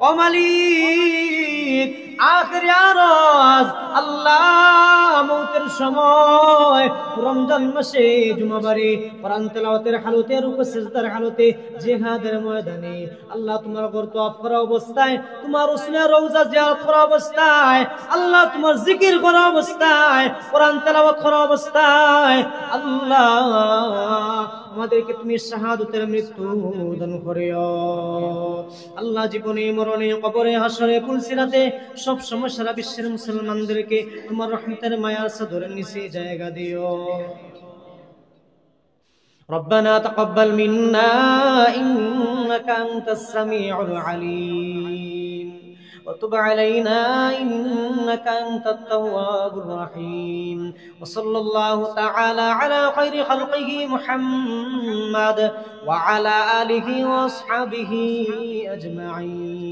ও মালিক। আখিরি আরজ আল্লাহ, মৌতের সময় রমজান মাসে জুমাবারে কোরআন তেলাওয়াতের হালতে, রুকু সিজদার হালতে, জিহাদের ময়দানে আল্লাহ তোমার ঘর তওয়াফ করা অবস্থায়, তোমার রাসূলের রওজা জিয়ারত করা অবস্থায় আল্লাহ, তোমার জিকির করা অবস্থায়, কোরআন তেলাওয়াত করা অবস্থায় আল্লাহ, আমাদেরকে তুমি শাহাদাতের মৃত্যু দান করিও আল্লাহ, জীবনে মরণে কবরে হাসরে পুলসিরাতে সব সময় সারা বিশ্বের মুসলমানদেরকে তোমার রহমতের মায়ার চাদরের নিচে জায়গা দিও। ربنا تقبل منا إنك أنت السميع العليم وتب علينا إنك أنت التواب الرحيم وصلى الله تعالى على خير خلقه محمد وعلى آله وأصحابه أجمعين.